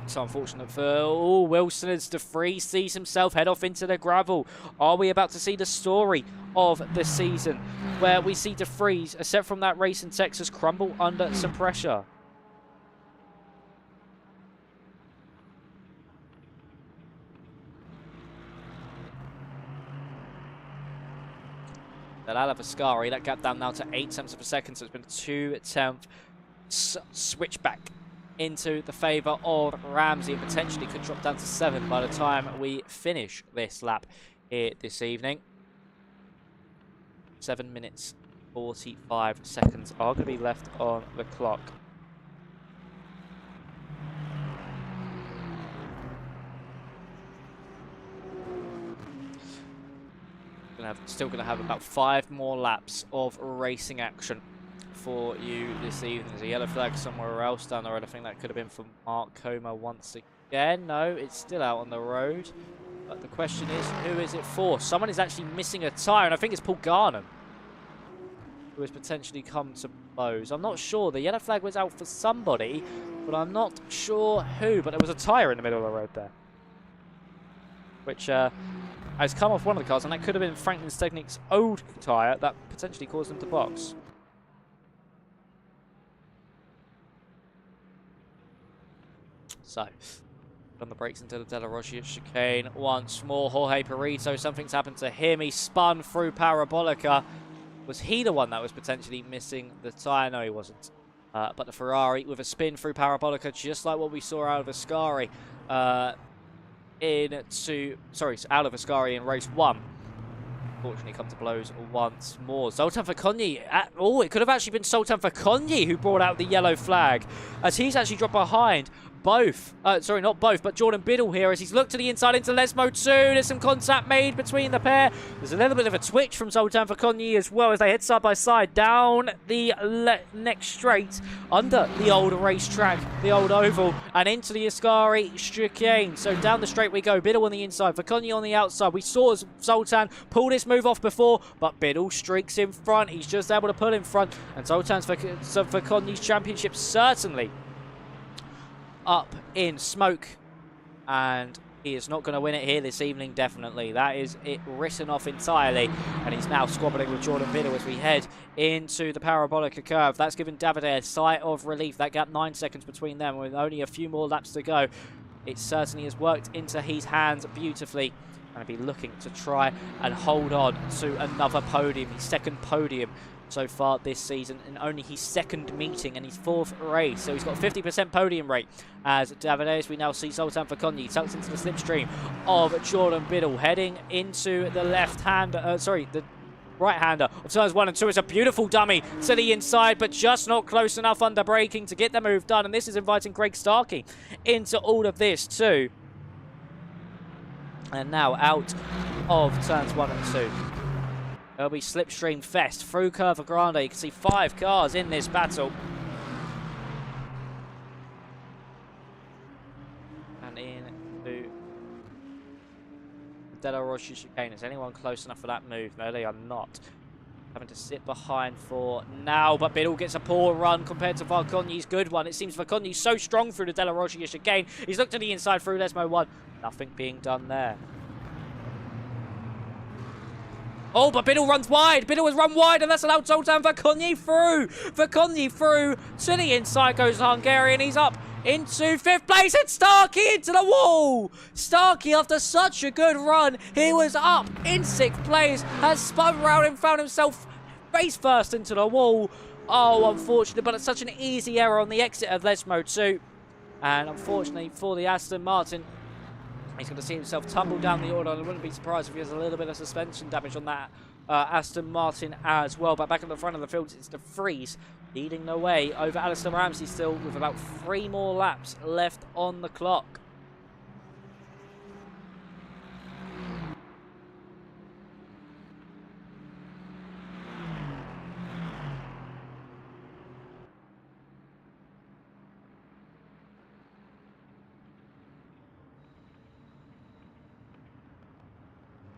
So unfortunate for Wilson as de Vries sees himself head off into the gravel. Are we about to see the story of the season where we see de Vries, except from that race in Texas, crumble under some pressure? Alavascari, that gap down now to 0.8 of a second, so it's been a 2/10 switchback into the favour of Ramsey, and potentially could drop down to 7 by the time we finish this lap here this evening. 7 minutes 45 seconds are going to be left on the clock. Still going to have about 5 more laps of racing action for you this evening. There's a yellow flag somewhere else down the road. I think that could have been for Mark Comer once again. No, it's still out on the road. But the question is, who is it for? Someone is actually missing a tyre, and I think it's Paul Garnham, who has potentially come to blows. I'm not sure. The yellow flag was out for somebody, but I'm not sure who. But there was a tyre in the middle of the road there, which has come off one of the cars, and that could have been Franklin Stegnick's old tyre that potentially caused him to box. So, on the brakes into the De La Rocha chicane once more. Jorge Perito, something's happened to him. He spun through Parabolica. Was he the one that was potentially missing the tyre? No, he wasn't. But the Ferrari with a spin through Parabolica, just like what we saw out of Ascari out of Ascari in race 1. Fortunately, come to blows once more. Zoltan Verconyi. It could have actually been Zoltan Verconyi who brought out the yellow flag, as he's actually dropped behind both. Sorry, not both, but Jordan Biddle here as he's looked to the inside into Lesmo 2. There's some contact made between the pair. There's a little bit of a twitch from Zoltan Verconyi as well as they head side by side down the next straight under the old racetrack, the old oval, and into the Ascari chicane. So down the straight we go. Biddle on the inside, Verconyi on the outside. We saw Zoltan pull this move off before, but Biddle streaks in front. He's just able to pull in front, and Zoltan's Verconyi's championship certainly up in smoke, and he is not going to win it here this evening, definitely. That is it written off entirely, and he's now squabbling with Jordan Biddle as we head into the Parabolica curve. That's given Davide a sigh of relief. That gap 9 seconds between them with only a few more laps to go. It certainly has worked into his hands beautifully, and I'll be looking to try and hold on to another podium, his second podium so far this season, and only his second meeting and his 4th race. So he's got a 50% podium rate as Davides. We now see Zoltan Verconyi tucked into the slipstream of Jordan Biddle, heading into the the right-hander of turns 1 and 2. It's a beautiful dummy to the inside, but just not close enough under braking to get the move done, and this is inviting Greg Starkey into all of this too. And now out of turns 1 and 2. There'll be slipstream fest through Curva Grande. You can see 5 cars in this battle. And into the De La Rocha chicane. Is anyone close enough for that move? No, they are not. Having to sit behind for now, but Biddle gets a poor run compared to Verconyi's good one. It seems Verconyi's so strong through the De La Rocha chicane. He's looked to the inside through Lesmo 1. Nothing being done there. Oh, but Biddle runs wide. Biddle has run wide, and that's allowed Zoltan Verconyi through. Verconyi through to the inside goes the Hungarian. He's up into 5th place, and Starkey into the wall. Starkey, after such a good run, he was up in 6th place, has spun round and found himself face first into the wall. Oh, unfortunate, but it's such an easy error on the exit of Lesmo 2. And unfortunately for the Aston Martin, he's going to see himself tumble down the order. I wouldn't be surprised if he has a little bit of suspension damage on that Aston Martin as well. But back at the front of the field, it's the Freeze leading the way over Alistair Ramsey still with about 3 more laps left on the clock.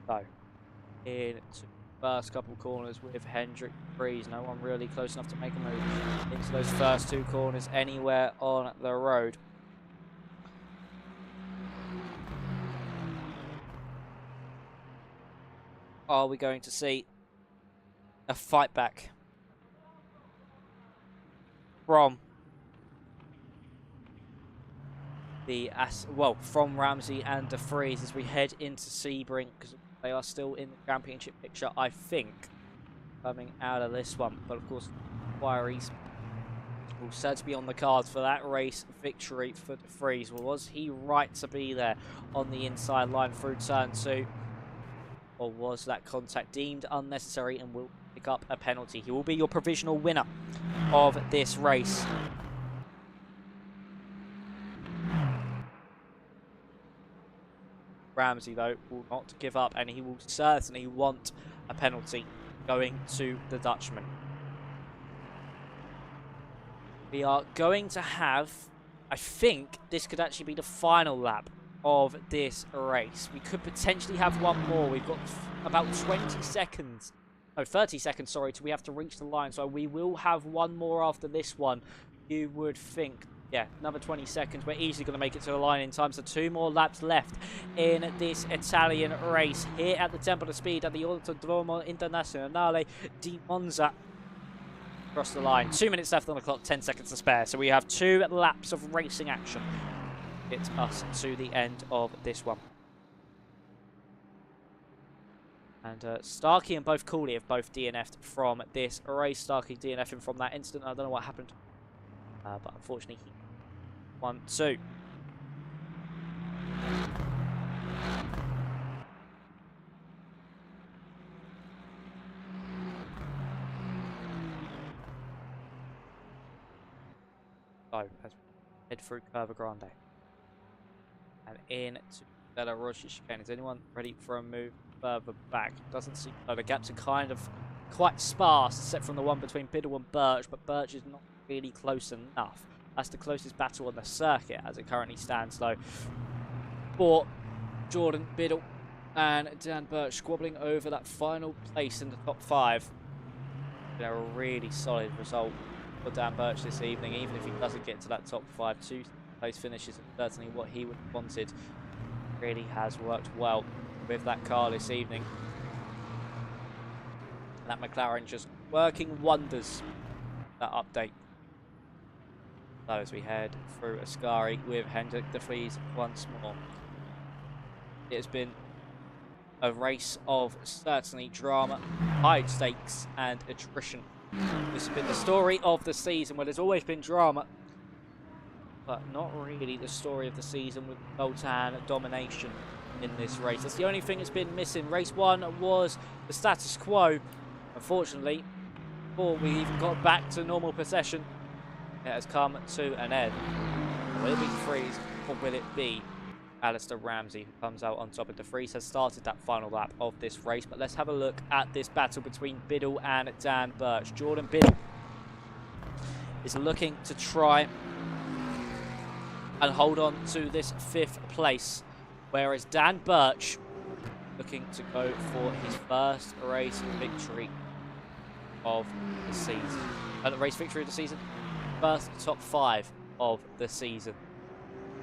So, into the first couple corners with Hendrick Freeze. No one really close enough to make a move into those first 2 corners anywhere on the road. Are we going to see a fight back from from Ramsey and De Vries as we head into Sebring, because they are still in the championship picture, I think, coming out of this one. But of course, inquiries will certainly be on the cards for that race victory for De Vries. Well, was he right to be there on the inside line through turn 2? Or was that contact deemed unnecessary and will pick up a penalty? He will be your provisional winner of this race. Ramsey, though, will not give up, and he will certainly want a penalty going to the Dutchman. We are going to have, I think this could actually be the final lap of this race. We could potentially have one more. We've got about 20 seconds, no, 30 seconds, sorry, till we have to reach the line. So we will have one more after this one, you would think. yeah, another 20 seconds. We're easily going to make it to the line in time. So 2 more laps left in this Italian race here at the Temple of Speed at the Autodromo Internazionale di Monza. Across the line. 2 minutes left on the clock, 10 seconds to spare. So we have 2 laps of racing action. It's us to the end of this one. And Starkey and both Cooley have both DNF'd from this race. Starkey DNFing from that incident. I don't know what happened. But unfortunately, he 1-2. So, as we head through Curva Grande. And in to Bella Roche chicane. Is anyone ready for a move further back? Doesn't seem so. The gaps are kind of quite sparse, except from the one between Biddle and Birch, but Birch is not really close enough. That's the closest battle on the circuit as it currently stands, though. For Jordan Biddle and Dan Birch squabbling over that final place in the top 5. They're a really solid result for Dan Birch this evening, even if he doesn't get to that top 5. 2 place finishes and certainly what he would have wanted. Really has worked well with that car this evening. That McLaren just working wonders. That update. So as we head through Ascari with Hendrik de Vries once more. It has been a race of certainly drama, high stakes and attrition. This has been the story of the season, where there's always been drama, but not really the story of the season with Zoltan domination in this race. That's the only thing that's been missing. Race 1 was the status quo. Unfortunately, before we even got back to normal possession, it has come to an end. Will it be de Vries or will it be Alistair Ramsey who comes out on top? Of de Vries has started that final lap of this race, but let's have a look at this battle between Biddle and Dan Birch. Jordan Biddle is looking to try and hold on to this 5th place, whereas Dan Birch looking to go for his first race victory of the season. The race victory of the season? First top 5 of the season.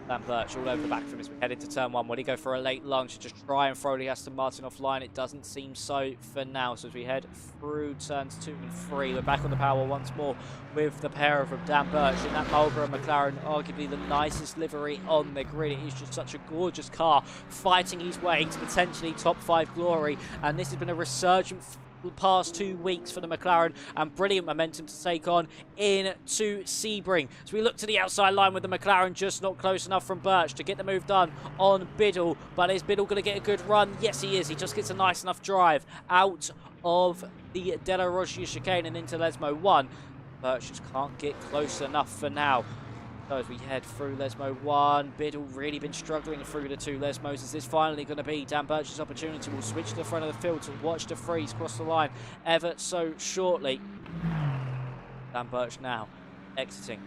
Dan Birch all over the back from as we head into turn 1. Will he go for a late lunge to just try and throw the Aston Martin offline? It doesn't seem so for now. So as we head through turns 2 and 3, we're back on the power once more with the pair of them. Dan Birch in that Marlboro McLaren, arguably the nicest livery on the grid. It is just such a gorgeous car, fighting his way to potentially top 5 glory. And this has been a resurgent past 2 weeks for the McLaren, and brilliant momentum to take on into Sebring. So we look to the outside line with the McLaren just not close enough from Birch to get the move done on Biddle. But is Biddle going to get a good run? Yes, he is. He just gets a nice enough drive out of the Della Roggia chicane and into Lesmo 1. Birch just can't get close enough for now. So as we head through Lesmo 1, Biddle really been struggling through the 2 Lesmos. Is this finally going to be Dan Birch's opportunity? We'll switch to the front of the field to watch de Vries cross the line ever so shortly. Dan Birch now exiting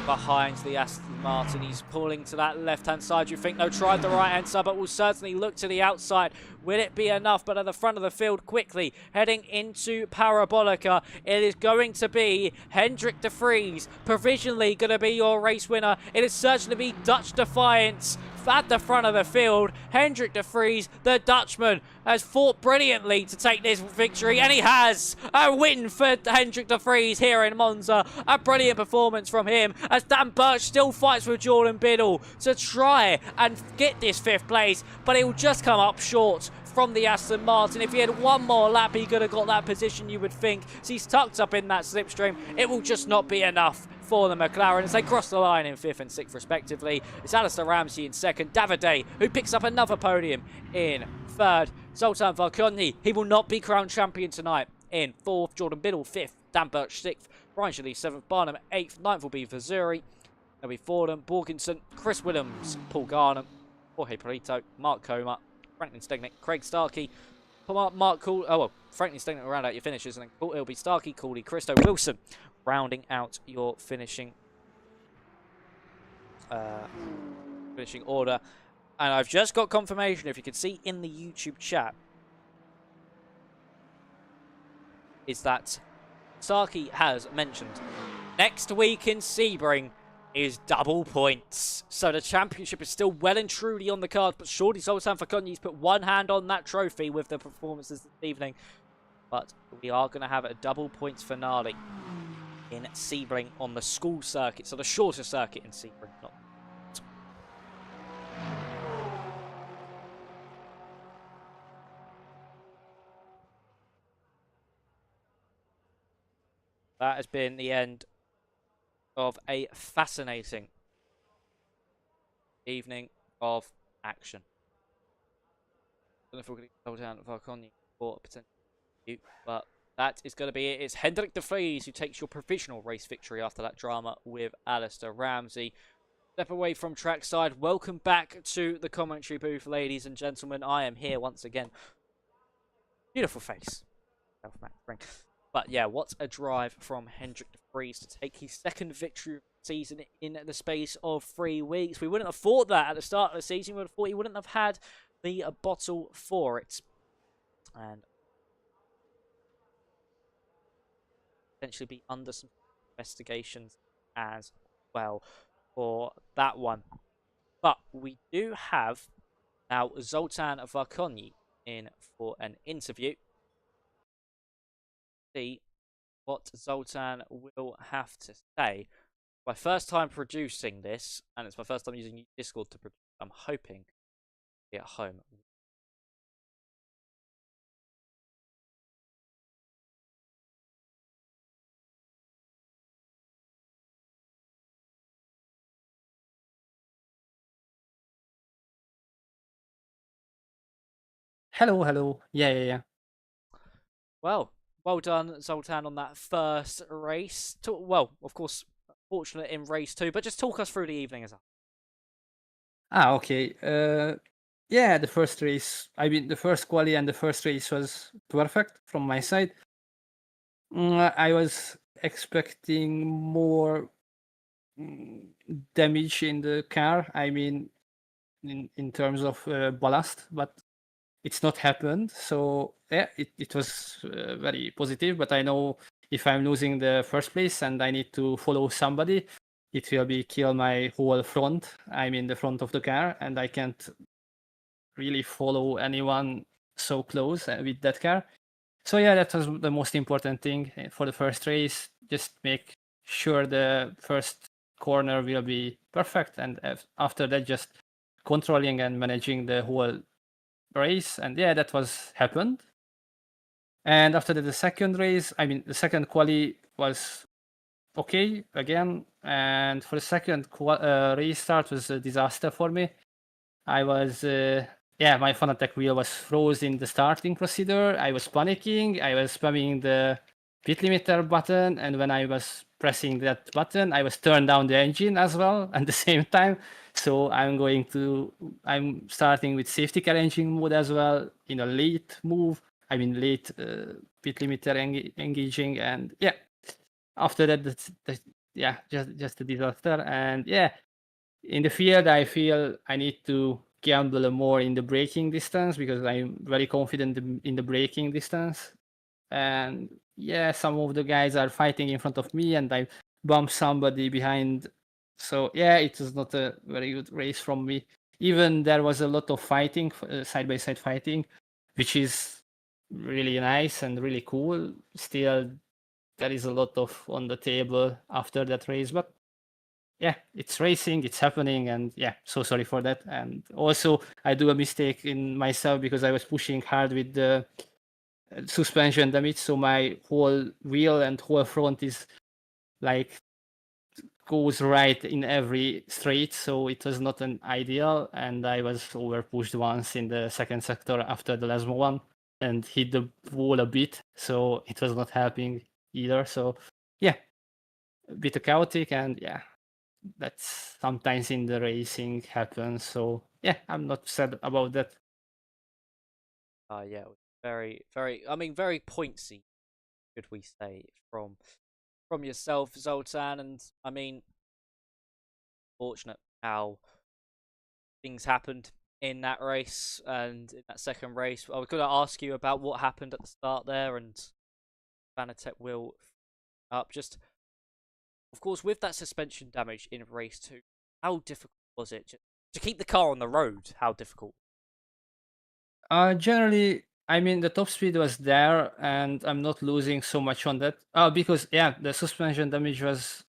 behind the Aston Martin. He's pulling to that left-hand side. You think, no, tried the right-hand side, but will certainly look to the outside. Will it be enough? But at the front of the field, quickly heading into Parabolica, it is going to be Hendrik de Vries, provisionally going to be your race winner. It is certainly be Dutch Defiance at the front of the field. Hendrik de Vries, the Dutchman, has fought brilliantly to take this victory, and he has a win for Hendrik de Vries here in Monza. A brilliant performance from him as Dan Birch still fights with Jordan Biddle to try and get this 5th place, but it will just come up short from the Aston Martin. If he had one more lap, he could have got that position, you would think. So he's tucked up in that slipstream. It will just not be enough for the McLaren as they cross the line in 5th and 6th respectively. It's Alistair Ramsey in 2nd. Davide, who picks up another podium in 3rd. Zoltan Valconi, he will not be crowned champion tonight, in 4th. Jordan Biddle 5th. Dan Birch 6th. Brian Shirley 7th. Barnum 8th. 9th will be Verzuri. There'll be Fordham, Borkinson, Chris Williams, Paul Garnham, Jorge Perito, Mark Coma, Franklin Stegnick, Craig Starkey, Mark Cool. Oh well, Franklin Stegnick will round out your finishes, and then it'll be Starkey, Cooley, Christo, Wilson, rounding out your finishing order. And I've just got confirmation, if you can see in the YouTube chat, is that Starkey has mentioned next week in Sebring is double points. So the championship is still well and truly on the card, but surely Zoltan Fakonyi's put one hand on that trophy with the performances this evening. But we are going to have a double points finale in Sebring on the school circuit, so the shorter circuit in Sebring. That has been the end of a fascinating evening of action. I don't know if we're going to hold down Varkonyi for a potential debut, but that is going to be it. It's Hendrik de Vries who takes your provisional race victory after that drama with Alistair Ramsey. Step away from trackside. Welcome back to the commentary booth, ladies and gentlemen. I am here once again. Beautiful face. But yeah, what a drive from Hendrik de Vries to take his second victory of the season in the space of 3 weeks. We wouldn't have thought that at the start of the season. We would have thought he wouldn't have had the bottle for it. And potentially be under some investigations as well for that one. But we do have now Zoltan Varkonyi in for an interview. See what Zoltan will have to say. My first time producing this, and it's my first time using Discord to produce. I'm hoping to be at home. Hello, hello. Yeah. Well done, Zoltan, on that first race. Well, of course, fortunate in race 2, but just talk us through the evening as well. Okay. Yeah, the first race, I mean, the first quali and the first race was perfect from my side. I was expecting more damage in the car. I mean, in terms of ballast, but it's not happened. So yeah, it was very positive. But I know if I'm losing the first place and I need to follow somebody, it will be kill my whole front. I mean the front of the car, and I can't really follow anyone so close with that car. So yeah, that was the most important thing for the first race. Just make sure the first corner will be perfect, and after that, just controlling and managing the whole race. And yeah, that was happened. And after that, the second race, I mean, the second quali was okay again. And for the second restart was a disaster for me. I was, yeah, my Fanatec wheel was froze in the starting procedure. I was panicking. I was spamming the pit limiter button. And when I was pressing that button, I was turned down the engine as well at the same time. So I'm starting with safety car engine mode as well in a late move. I mean, late pit limiter engaging. And yeah, after that, yeah, just a disaster. And yeah, in the field, I feel I need to gamble more in the braking distance because I'm very confident in the braking distance. And yeah, some of the guys are fighting in front of me, and I bump somebody behind. So yeah, it was not a very good race from me. Even there was a lot of fighting, side by side fighting, which is really nice and really cool. Still, there is a lot of on the table after that race, but yeah, it's racing, it's happening, and yeah, so sorry for that. And also, I do a mistake in myself because I was pushing hard with the suspension damage, so my whole wheel and whole front is like goes right in every straight, so it was not an ideal, and I was over pushed once in the second sector after the last one and hit the wall a bit, so it was not helping either. So yeah, a bit chaotic, and yeah, that's sometimes in the racing happens. So yeah, I'm not sad about that. Yeah, it was very, I mean, very pointsy, should we say, from yourself, Zoltan. And I mean, fortunate how things happened in that race and in that second race. I was going to ask you about what happened at the start there, and Fanatec will up. Just of course, with that suspension damage in race 2, how difficult was it to keep the car on the road? How difficult? Generally, I mean, the top speed was there, and I'm not losing so much on that. Because yeah, the suspension damage was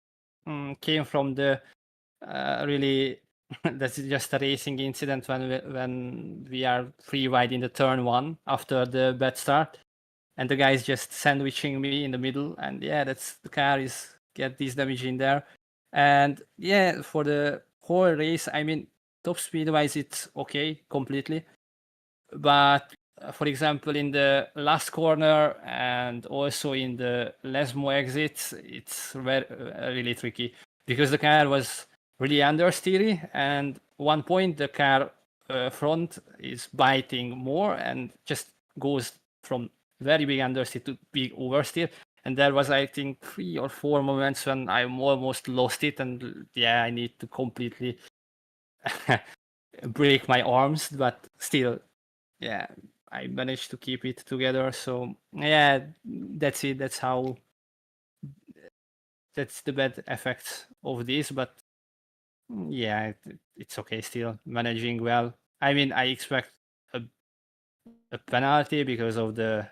came from the really that's just a racing incident when we are free wide in the turn one after the bad start, and the guy is just sandwiching me in the middle, and yeah, that's the car is get this damage in there, and yeah, for the whole race, I mean, top speed wise, it's okay completely, but for example, in the last corner and also in the Lesmo exit, it's very, really tricky because the car was really understeery, and one point the car front is biting more and just goes from very big understeer to big oversteer. And there was, I think, 3 or 4 moments when I almost lost it, and yeah, I need to completely break my arms, but still, yeah, I managed to keep it together. So yeah, that's it. That's the bad effects of this. But yeah, it's okay still managing well. I mean, I expect a, a penalty because of the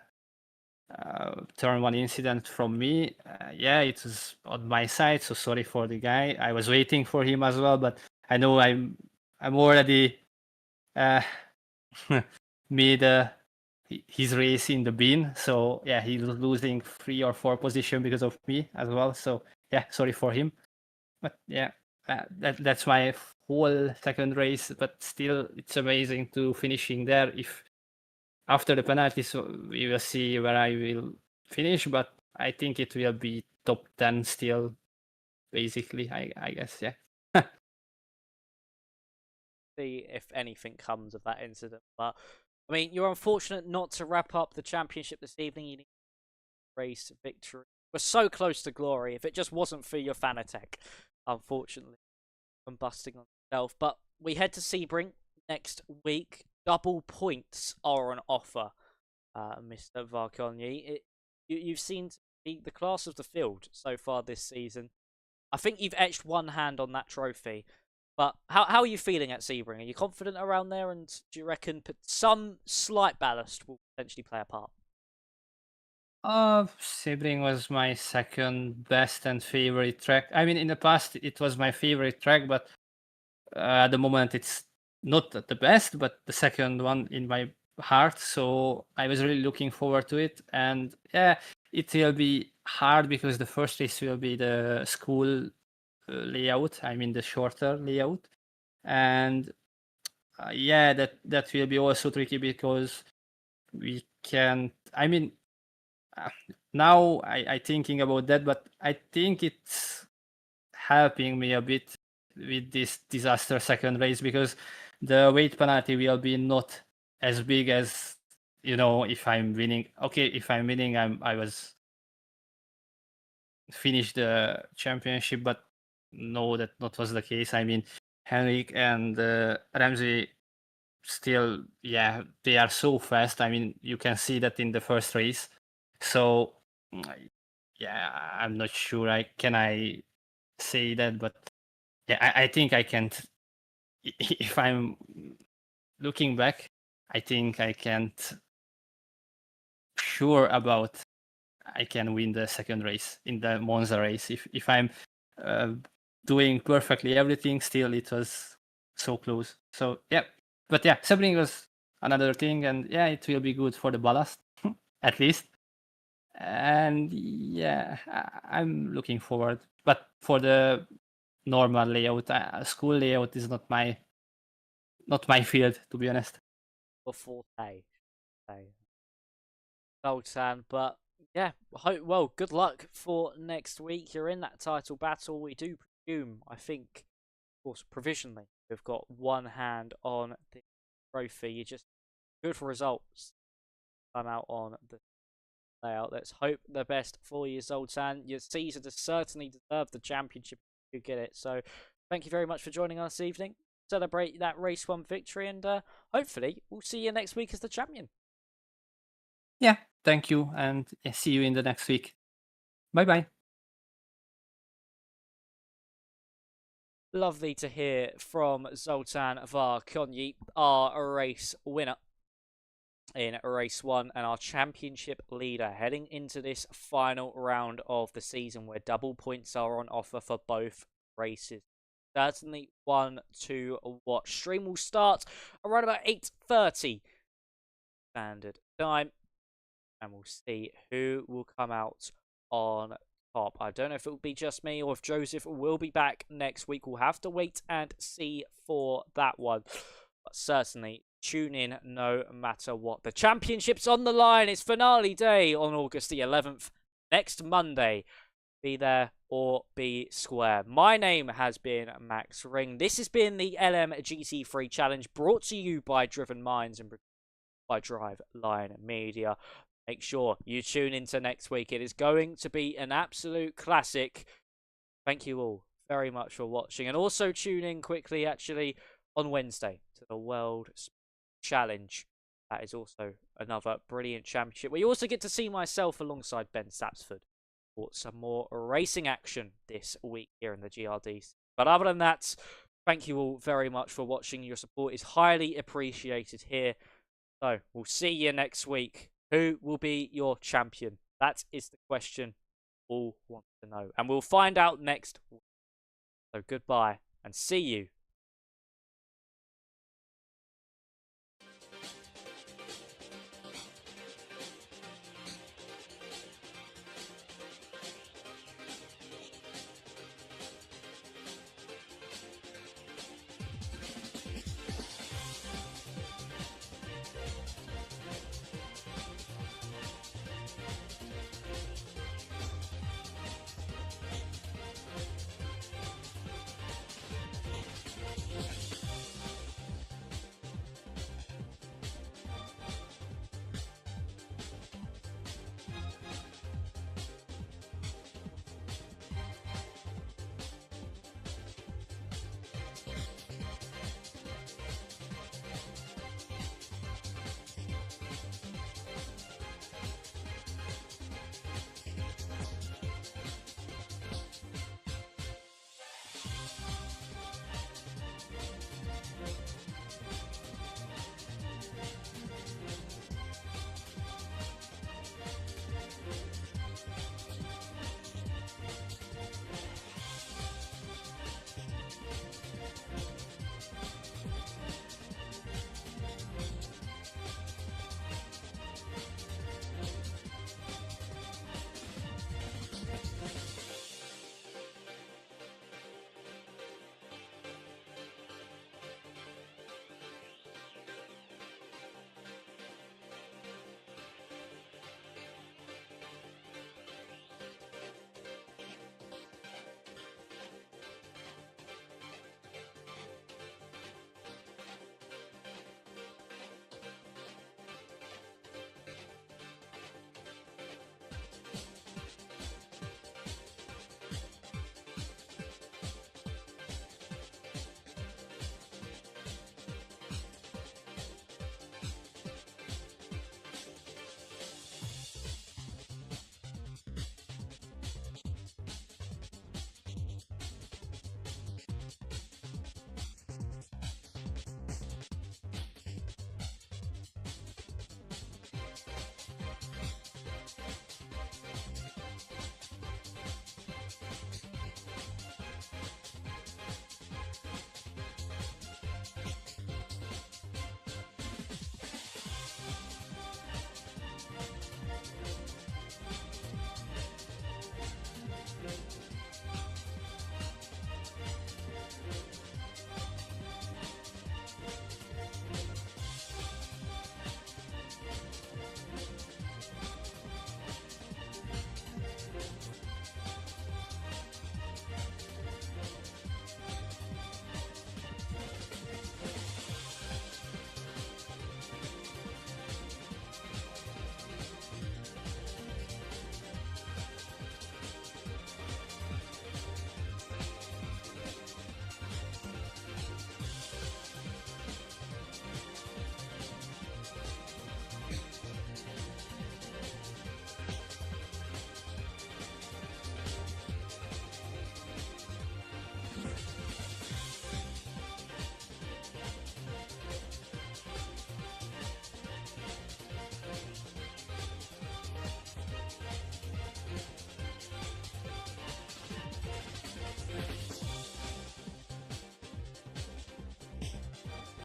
turn one incident from me. Yeah, it was on my side. So sorry for the guy. I was waiting for him as well, but I know I'm already uh, made his race in the bin. So yeah, he's losing 3 or 4 position because of me as well. So yeah, sorry for him. But yeah, that's my whole second race. But still, it's amazing to finishing there. If after the penalty, so we will see where I will finish. But I think it will be top 10 still, basically. I guess, yeah. See if anything comes of that incident. But I mean, you're unfortunate not to wrap up the championship this evening. You need a race victory. We're so close to glory. If it just wasn't for your Fanatec, unfortunately, combusting on itself. But we head to Sebring next week. Double points are on offer, Mr. Varkonyi. You've seen the class of the field so far this season. I think you've etched one hand on that trophy. But how are you feeling at Sebring? Are you confident around there? And do you reckon some slight ballast will potentially play a part? Sebring was my second best and favorite track. I mean, in the past, it was my favorite track, but at the moment, it's not the best, but the second one in my heart. So I was really looking forward to it. And yeah, it will be hard because the first race will be the school layout. I mean, the shorter layout. And yeah, that will be also tricky because we can. I mean, uh, now I thinking about that, but I think it's helping me a bit with this disaster second race because the weight penalty will be not as big as, if I'm winning. Okay, if I'm winning, I was finished the championship, but no, that not was the case. I mean, Henrik and Ramsey still, yeah, they are so fast. I mean, you can see that in the first race. So yeah, I'm not sure I say that, but yeah, I think I can't. If I'm looking back, I think I can't sure about I can win the second race in the Monza race. If I'm uh, doing perfectly everything, still it was so close. So yeah, but yeah, Sebring was another thing, and yeah, it will be good for the ballast at least. And yeah, I'm looking forward. But for the normal layout, school layout is not my field, to be honest. Or forte? Zoltan, but yeah, well, good luck for next week. You're in that title battle. We do presume, I think, of course, provisionally, we've got one hand on the trophy. You just good for results. Come out on the layout. Let's hope the best for you, Zoltan. Your season has certainly deserved the championship if you get it. So, thank you very much for joining us this evening. Celebrate that race one victory, and hopefully, we'll see you next week as the champion. Yeah, thank you, and see you in the next week. Bye bye. Lovely to hear from Zoltan Varkonyi, our race winner in race 1 and our championship leader heading into this final round of the season where double points are on offer for both races. Certainly one to watch. Stream will start around about 8:30 standard time, and we'll see who will come out on top. I don't know if it will be just me or if Joseph will be back next week. We'll have to wait and see for that one. But certainly tune in no matter what. The championship's on the line. It's finale day on August the 11th. Next Monday. Be there or be square. My name has been Max Ring. This has been the LMGT3 Challenge brought to you by Driven Minds and by Drive Line Media. Make sure you tune into next week. It is going to be an absolute classic. Thank you all very much for watching. And also tune in quickly, actually, on Wednesday to the World Challenge. That is also another brilliant championship. We also get to see myself alongside Ben Sapsford for some more racing action this week here in the GRDC. But other than that, thank you all very much for watching. Your support is highly appreciated here. So we'll see you next week. Who will be your champion? That is the question all want to know. And we'll find out next week. So goodbye and see you